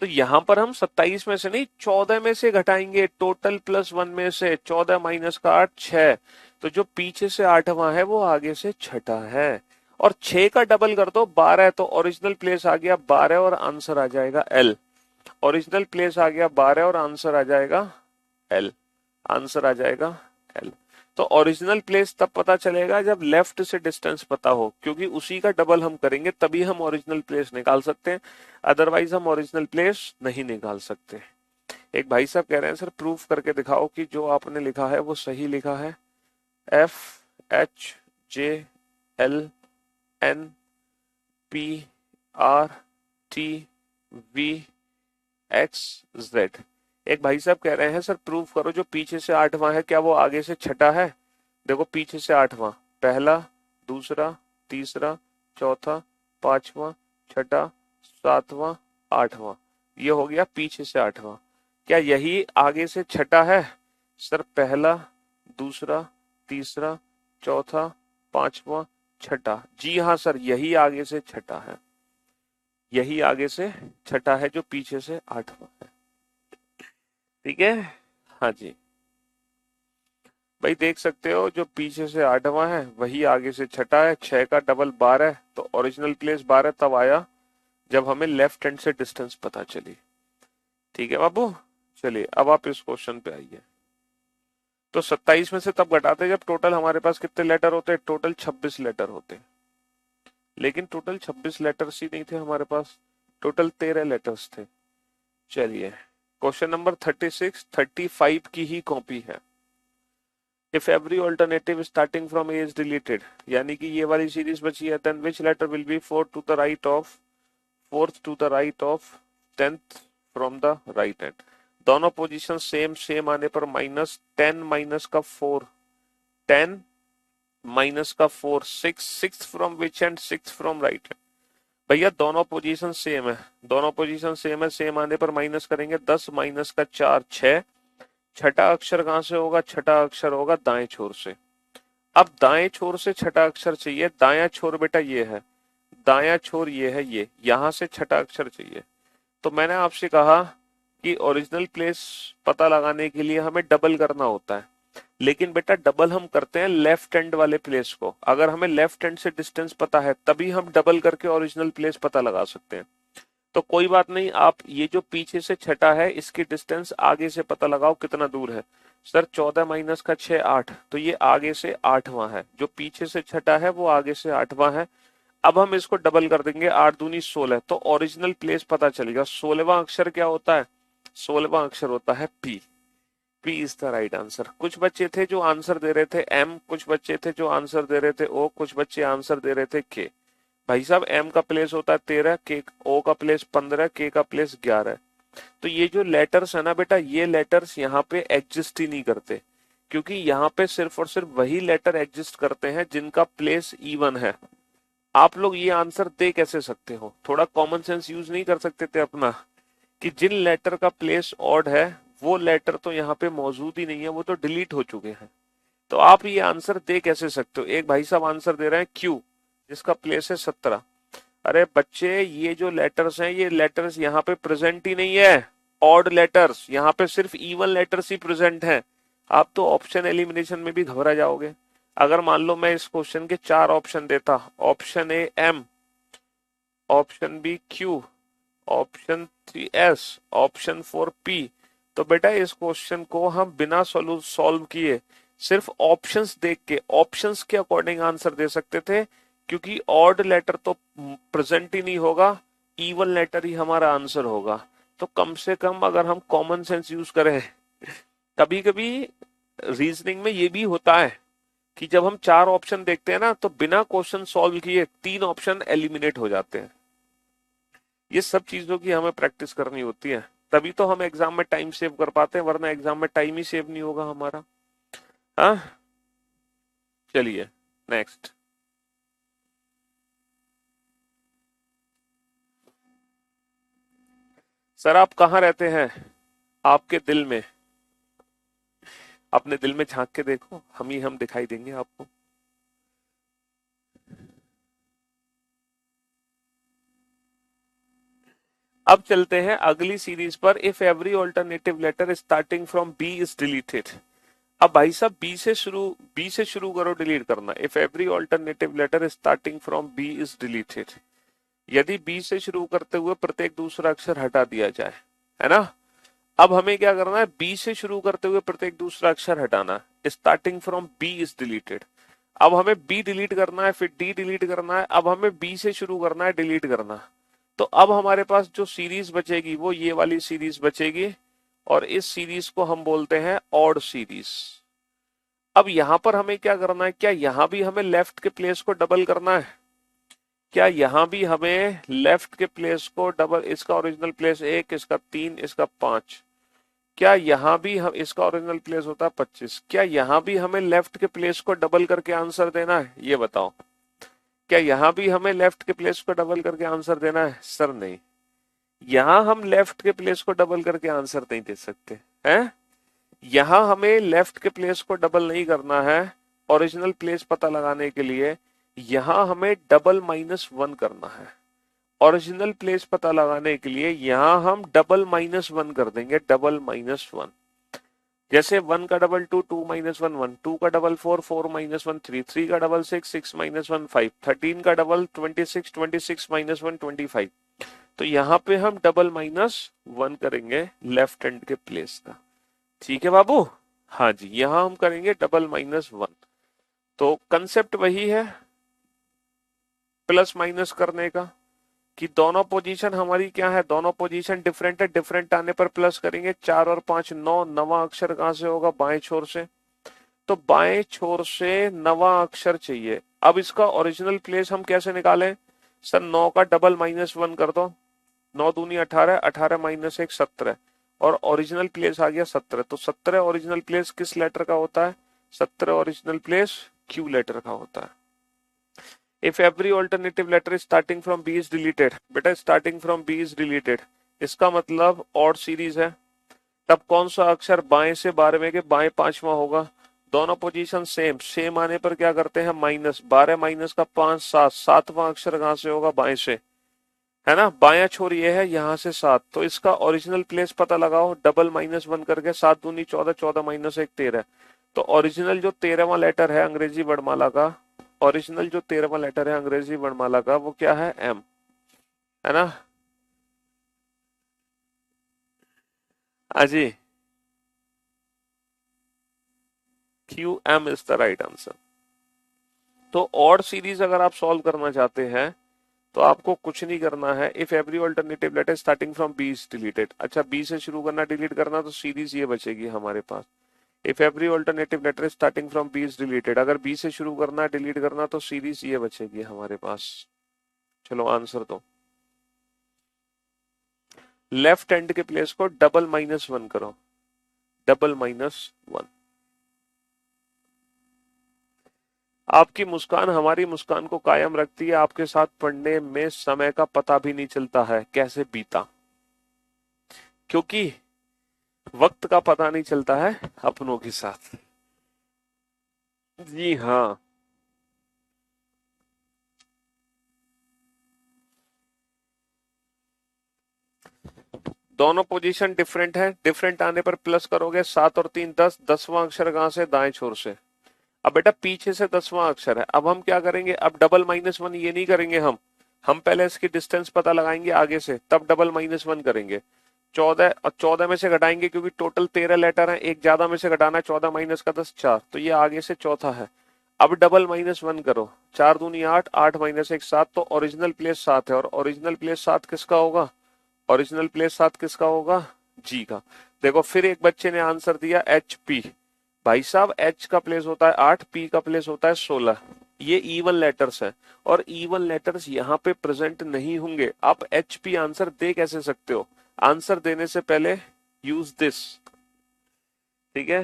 तो यहाँ पर हम 27 में से नहीं 14 में से घटाएंगे, टोटल +1 में से। 14 माइनस का 8, 6। तो जो पीछे से 8वां है वो आगे से छठा है, और 6 का डबल कर दो 12, तो ओरिजिनल प्लेस आ गया 12 और आंसर आ जाएगा L। ओरिजिनल प्लेस आ गया 12 और आंसर आ जाएगा L, आंसर आ जाएगा L। तो ओरिजिनल प्लेस तब पता चलेगा जब लेफ्ट से डिस्टेंस पता हो, क्योंकि उसी का डबल हम करेंगे तभी हम ओरिजिनल प्लेस निकाल सकते हैं, अदरवाइज हम ओरिजिनल प्लेस नहीं निकाल सकते। एक भाई साहब कह रहे हैं सर प्रूफ करके दिखाओ कि जो आपने लिखा है वो सही लिखा है। FHJLNPRTVXZ। एक भाई साहब कह रहे हैं सर प्रूफ करो जो पीछे से 8वां है क्या वो आगे से छठा है? देखो पीछे से 8वां, पहला, दूसरा, तीसरा, चौथा, 5वां, छठा, 7वां, 8वां, ये हो गया पीछे से 8वां। क्या यही आगे से छठा है? सर पहला, दूसरा, तीसरा, चौथा, 5वां, छठा। जी हाँ सर, यही आगे से छठा है, यही आगे से छठा है जो पीछे से 8वां है। ठीक है, हाँ जी भाई, देख सकते हो जो पीछे से 8वां है वही आगे से छठा है। 6 का डबल 12, तो ओरिजिनल प्लेस 12 तब आया जब हमें लेफ्ट हैंड से डिस्टेंस पता चली। ठीक है बाबू, चलिए अब आप इस क्वेश्चन पे आइए। तो 27 में से तब घटाते जब टोटल हमारे पास कितने लेटर होते? टोटल 26 लेटर होते, लेकिन टोटल 26 लेटर्स ही नहीं थे हमारे पास, टोटल 13 लेटर्स थे। चलिए क्वेश्चन नंबर 36, 35 की ही कॉपी है। If every alternative starting from A is deleted, यानी कि ये वाली सीरीज बची है, then which letter will be fourth to the right of 10th from the right hand? दोनों पोजीशन सेम सेम आने पर -10 माइनस का 4, 10 माइनस का 4, 6, 6 from which and 6 from right hand. भैया दोनों पोजीशन सेम है, दोनों पोजीशन सेम है, सेम आने पर माइनस करेंगे, 10 माइनस का 4, 6। छठा अक्षर कहां से होगा? छठा अक्षर होगा दाएं छोर से। अब दाएं छोर से छठा अक्षर चाहिए, दायां छोर बेटा ये है, दायां छोर ये है, ये यहां से छठा अक्षर चाहिए। तो मैंने आपसे कहा कि ओरिजिनल प्लेस पता लगाने के लिए हमें डबल करना होता है, लेकिन बेटा डबल हम करते हैं लेफ्ट हैंड वाले प्लेस को। अगर हमें लेफ्ट हैंड से डिस्टेंस पता है तभी हम डबल करके ओरिजिनल प्लेस पता लगा सकते हैं। तो कोई बात नहीं, आप ये जो पीछे से छठा है इसकी डिस्टेंस आगे से पता लगाओ कितना दूर है। सर 14 माइनस का 6, 8, तो ये आगे से 8वां है, जो पीछे से छठा है वो आगे से 8वां है। अब हम इसको डबल कर देंगे, 8 दूनी 16, तो ओरिजिनल प्लेस पता चलेगा। 16वां अक्षर क्या होता है? 16वां अक्षर होता है P। P is the right answer. कुछ बच्चे थे जो आंसर दे रहे थे M, कुछ बच्चे थे जो आंसर दे रहे थे O, कुछ बच्चे आंसर दे रहे थे K। भाई साहब M का प्लेस होता है 13, K, O का प्लेस 15, K का प्लेस 11। तो ये जो लेटर्स है ना बेटा, ये लेटर्स यहाँ पे एग्जिस्ट ही नहीं करते, क्योंकि यहाँ पे सिर्फ और सिर्फ वही लेटर एग्जिस्ट करते हैं जिनका प्लेस इवन है। आप लोग ये आंसर दे कैसे सकते हो? थोड़ा कॉमन सेंस यूज नहीं कर सकते थे अपना, कि जिन लेटर का प्लेस ऑड है वो लेटर तो यहाँ पे मौजूद ही नहीं है, वो तो डिलीट हो चुके हैं। तो आप ये आंसर दे कैसे सकते हो? एक भाई साहब आंसर दे रहे हैं क्यू, जिसका प्लेस है 17। अरे बच्चे, ये जो लेटर्स हैं, ये लेटर्स यहाँ पे प्रेजेंट ही नहीं है, ऑड लेटर्स, यहाँ पे सिर्फ इवन लेटर्स ही प्रेजेंट हैं। आप तो ऑप्शन एलिमिनेशन में भी घबरा जाओगे। अगर मान लो मैं इस क्वेश्चन के 4 ऑप्शन देता, option A M, option B Q, option 3 S, option 4 P, तो बेटा इस क्वेश्चन को हम बिना सॉल्व किए सिर्फ ऑप्शंस देख के, ऑप्शंस के अकॉर्डिंग आंसर दे सकते थे, क्योंकि ऑड लेटर तो प्रेजेंट ही नहीं होगा, इवन लेटर ही हमारा आंसर होगा। तो कम से कम अगर हम कॉमन सेंस यूज करें, कभी कभी रीजनिंग में ये भी होता है कि जब हम 4 ऑप्शन देखते हैं ना, तो बिना क्वेश्चन सॉल्व किए 3 ऑप्शन एलिमिनेट हो जाते हैं। ये सब चीजों की हमें प्रैक्टिस करनी होती है, तभी तो हम एग्जाम में टाइम सेव कर पाते हैं, वरना एग्जाम में टाइम ही सेव नहीं होगा हमारा। हाँ, चलिए नेक्स्ट। सर आप कहाँ रहते हैं? आपके दिल में। अपने दिल में झांक के देखो, हम दिखाई देंगे आपको। अब चलते हैं अगली सीरीज पर। If every alternative letter starting from B is deleted. अब भाई साहब बी से शुरू करो डिलीट करना। If every alternative letter starting from B is deleted, यदि बी से शुरू करते हुए प्रत्येक दूसरा अक्षर हटा दिया जाए, है ना। अब हमें क्या करना है? बी से शुरू करते हुए प्रत्येक दूसरा अक्षर हटाना। Starting from B is deleted. अब हमें बी डिलीट करना है, फिर डी डिलीट करना है, अब हमें बी से शुरू करना है डिलीट करना। तो अब हमारे पास जो सीरीज बचेगी वो ये वाली सीरीज बचेगी, और इस सीरीज को हम बोलते हैं ऑड सीरीज। अब यहां पर हमें क्या करना है? क्या यहां भी हमें लेफ्ट के प्लेस को डबल करना है? क्या यहां भी हमें लेफ्ट के प्लेस को डबल, इसका ओरिजिनल प्लेस 1, इसका 3, इसका 5, क्या यहां भी हम, इसका ओरिजिनल प्लेस होता है 25, क्या यहां भी हमें लेफ्ट के प्लेस को डबल करके आंसर देना है? ये बताओ, क्या यहां भी हमें लेफ्ट के प्लेस को डबल करके आंसर देना है? सर नहीं, यहां हम लेफ्ट के प्लेस को डबल करके आंसर नहीं दे सकते हैं। यहां हमें लेफ्ट के प्लेस को डबल नहीं करना है, ओरिजिनल प्लेस पता लगाने के लिए यहां हमें डबल -1 करना है। ओरिजिनल प्लेस पता लगाने के लिए यहां हम डबल -1 कर देंगे, डबल -1। जैसे 1 का डबल 2, 2 -1 1, 2 का डबल 4, 4 -1 3, 3 का डबल 6, 6 -1 5, 13 का डबल 26, 26 -1 25। तो यहाँ पे हम डबल -1 करेंगे लेफ्ट हैंड के प्लेस का। ठीक है बाबू? हाँ जी, यहां हम करेंगे डबल -1। तो कंसेप्ट वही है प्लस माइनस करने का, कि दोनों पोजीशन हमारी क्या है? दोनों पोजीशन डिफरेंट है, डिफरेंट आने पर प्लस करेंगे। 4 और 5 9, नवा अक्षर कहां से होगा? बाएं छोर से। तो बाएं छोर से नवा अक्षर चाहिए। अब इसका ओरिजिनल प्लेस हम कैसे निकालें? सर 9 का डबल -1 कर दो, 9 दूनी 18, 18 -1 17, और ओरिजिनल प्लेस आ गया 17। तो 17 ओरिजिनल प्लेस किस लेटर का होता है? 17 ओरिजिनल प्लेस क्यू लेटर का होता है। If every alternative letter starting from B is deleted, बेटा starting from B is deleted, इसका मतलब ऑड सीरीज है। तब कौन सा अक्षर बाएं से 12वें के बाएं 5वां होगा? दोनों पोजीशन सेम, सेम आने पर क्या करते हैं? माइनस, 12 माइनस का 5 7, 7वां अक्षर कहां से होगा? बाएं से, है ना। बायां छोर ये है, यहां से 7, तो इसका ओरिजिनल प्लेस पता लगाओ, डबल -1 करके। 7 दूनी 14, 14 -1 13। तो ओरिजिनल जो 13वां लेटर है अंग्रेजी वर्णमाला का, ओरिजिनल जो 13वां लेटर है अंग्रेजी वर्णमाला का, वो क्या है? एम, है ना। अजी, Q M is the right answer. तो ऑड सीरीज अगर आप सॉल्व करना चाहते हैं तो आपको कुछ नहीं करना है। If every alternative letter starting from B is deleted, अच्छा बी से शुरू करना, डिलीट करना, तो सीरीज ये बचेगी हमारे पास। If every alternative letter starting from B is deleted, अगर बी से शुरू करना, डिलीट करना, तो सीरीज ये बचेगी हमारे पास। चलो आंसर दो। लेफ्ट हैंड के प्लेस को डबल -1 करो, डबल -1। आपकी मुस्कान हमारी मुस्कान को कायम रखती है, आपके साथ पढ़ने में समय का पता भी नहीं चलता है कैसे बीता, क्योंकि वक्त का पता नहीं चलता है अपनों के साथ। जी हाँ। दोनों पोजीशन डिफरेंट है, डिफरेंट आने पर प्लस करोगे, 7 और 3 10, 10वां अक्षर कहां से, दाएं छोर से। अब बेटा पीछे से 10वां अक्षर है, अब हम क्या करेंगे, अब डबल माइनस वन ये नहीं करेंगे हम पहले इसकी डिस्टेंस पता लगाएंगे आगे से, तब डबल माइनस वन करेंगे। 14 और 14 में से घटाएंगे क्योंकि टोटल 13 लेटर है, एक ज्यादा में से घटाना है, 14 माइनस का 10 4, तो ये आगे से चौथा है। अब डबल माइनस वन करो, 4 दूनी 8, 8 माइनस 1 7, तो ओरिजिनल प्लेस 7 है, और ओरिजिनल प्लेस 7 किसका होगा, ओरिजिनल प्लेस 7 किसका होगा, जी का। देखो फिर एक बच्चे ने आंसर दिया एच पी, भाई साहब एच का प्लेस होता है 8, पी का प्लेस होता है 16, ये इवन लेटर्स है, और इवन लेटर्स यहाँ पे प्रेजेंट नहीं होंगे। आप एच पी आंसर दे कैसे सकते हो, आंसर देने से पहले यूज दिस, ठीक है।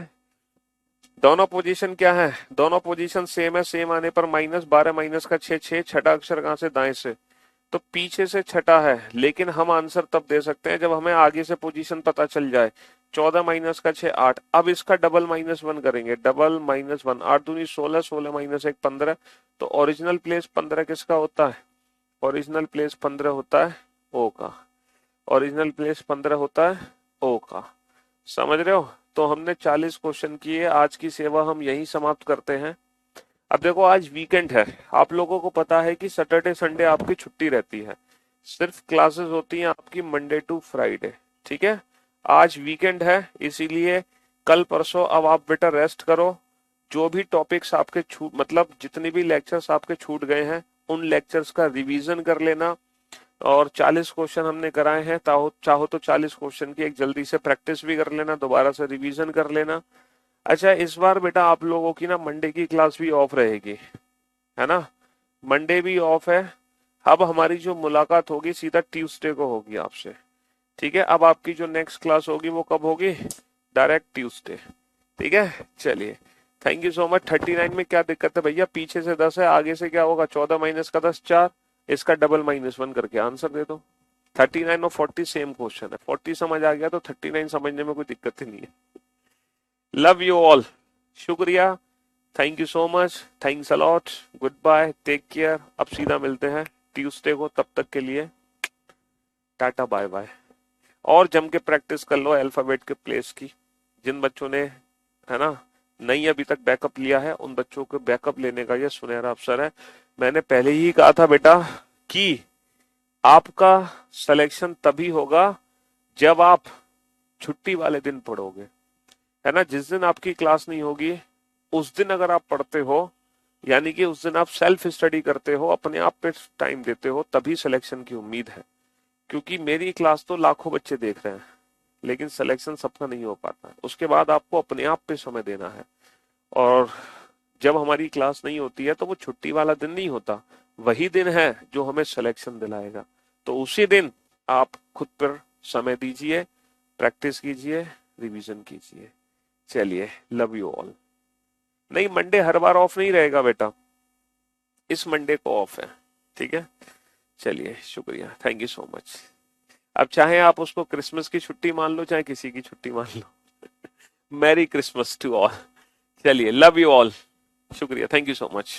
दोनों पोजीशन क्या है, दोनों पोजीशन सेम है, सेम आने पर माइनस, 12 माइनस का 6 6, छठा अक्षर कहां से, दाएं से, तो पीछे से छठा है, लेकिन हम आंसर तब दे सकते हैं जब हमें आगे से पोजीशन पता चल जाए। 14 माइनस का 6 8, अब इसका डबल माइनस वन करेंगे, डबल माइनस वन, 8 दूनी 16, 16 माइनस 1 15, तो ओरिजिनल प्लेस 15 किसका होता है, ओरिजिनल प्लेस 15 होता है ओ का, ओरिजिनल प्लेस 15 होता है ओ का, समझ रहे हो। तो हमने 40 क्वेश्चन किए, आज की सेवा हम यहीं समाप्त करते हैं। अब देखो आज वीकेंड है, आप लोगों को पता है कि सैटरडे संडे आपकी छुट्टी रहती है, सिर्फ क्लासेस होती हैं आपकी मंडे टू फ्राइडे, ठीक है। आज वीकेंड है, इसीलिए कल परसों अब आप बेटा रेस्ट करो, जो भी टॉपिक्स आपके छूट मतलब जितने भी लेक्चर्स आपके छूट गए हैं उन लेक्चर्स का रिवीजन कर लेना, और 40 क्वेश्चन हमने कराए हैं, चाहो तो 40 क्वेश्चन की एक जल्दी से प्रैक्टिस भी कर लेना, दोबारा से रिवीजन कर लेना। अच्छा इस बार बेटा आप लोगों की ना मंडे की क्लास भी ऑफ रहेगी, है ना, मंडे भी ऑफ है। अब हमारी जो मुलाकात होगी सीधा ट्यूसडे को होगी आपसे, ठीक है। अब आपकी जो नेक्स्ट क्लास होगी वो कब होगी, डायरेक्ट ट्यूसडे, ठीक है। चलिए थैंक यू सो मच। 39 में क्या दिक्कत है भैया, पीछे से 10 है, आगे से क्या होगा, 14 माइनस का 10 4, इसका डबल माइनस वन करके आंसर दे दो। 39 और 40 सेम क्वेश्चन है, 40 समझ आ गया तो 39 समझने में कोई दिक्कत ही नहीं है। लव यू ऑल, शुक्रिया, thank you so much, thanks a lot, goodbye, take care. अब सीधा मिलते हैं ट्यूसडे को, तब तक के लिए टाटा बाय बाय। और जम के प्रैक्टिस कर लो अल्फाबेट के प्लेस की, जिन बच्चों ने है ना नहीं अभी तक बैकअप लिया है उन बच्चों को बैकअप लेने का ये सुनहरा अवसर है। मैंने पहले ही कहा था बेटा कि आपका सिलेक्शन तभी होगा जब आप छुट्टी वाले दिन पढ़ोगे, है ना। जिस दिन आपकी क्लास नहीं होगी उस दिन अगर आप पढ़ते हो, यानी कि उस दिन आप सेल्फ स्टडी करते हो, अपने आप पे टाइम देते हो, तभी सिलेक्शन की उम्मीद है। क्योंकि मेरी क्लास तो लाखों बच्चे देख रहे हैं, लेकिन सिलेक्शन सबका नहीं हो पाता है, उसके बाद आपको अपने आप पे समय देना है। और जब हमारी क्लास नहीं होती है तो वो छुट्टी वाला दिन नहीं होता, वही दिन है जो हमें सिलेक्शन दिलाएगा। तो उसी दिन आप खुद पर समय दीजिए, प्रैक्टिस कीजिए, रिवीजन कीजिए। चलिए लव यू ऑल। नहीं मंडे हर बार ऑफ नहीं रहेगा बेटा, इस मंडे को ऑफ है, ठीक है। चलिए शुक्रिया, थैंक यू सो मच। अब चाहे आप उसको क्रिसमस की छुट्टी मान लो, चाहे किसी की छुट्टी मान लो। Merry Christmas to all. चलिए लव यू ऑल, शुक्रिया, थैंक यू सो मच।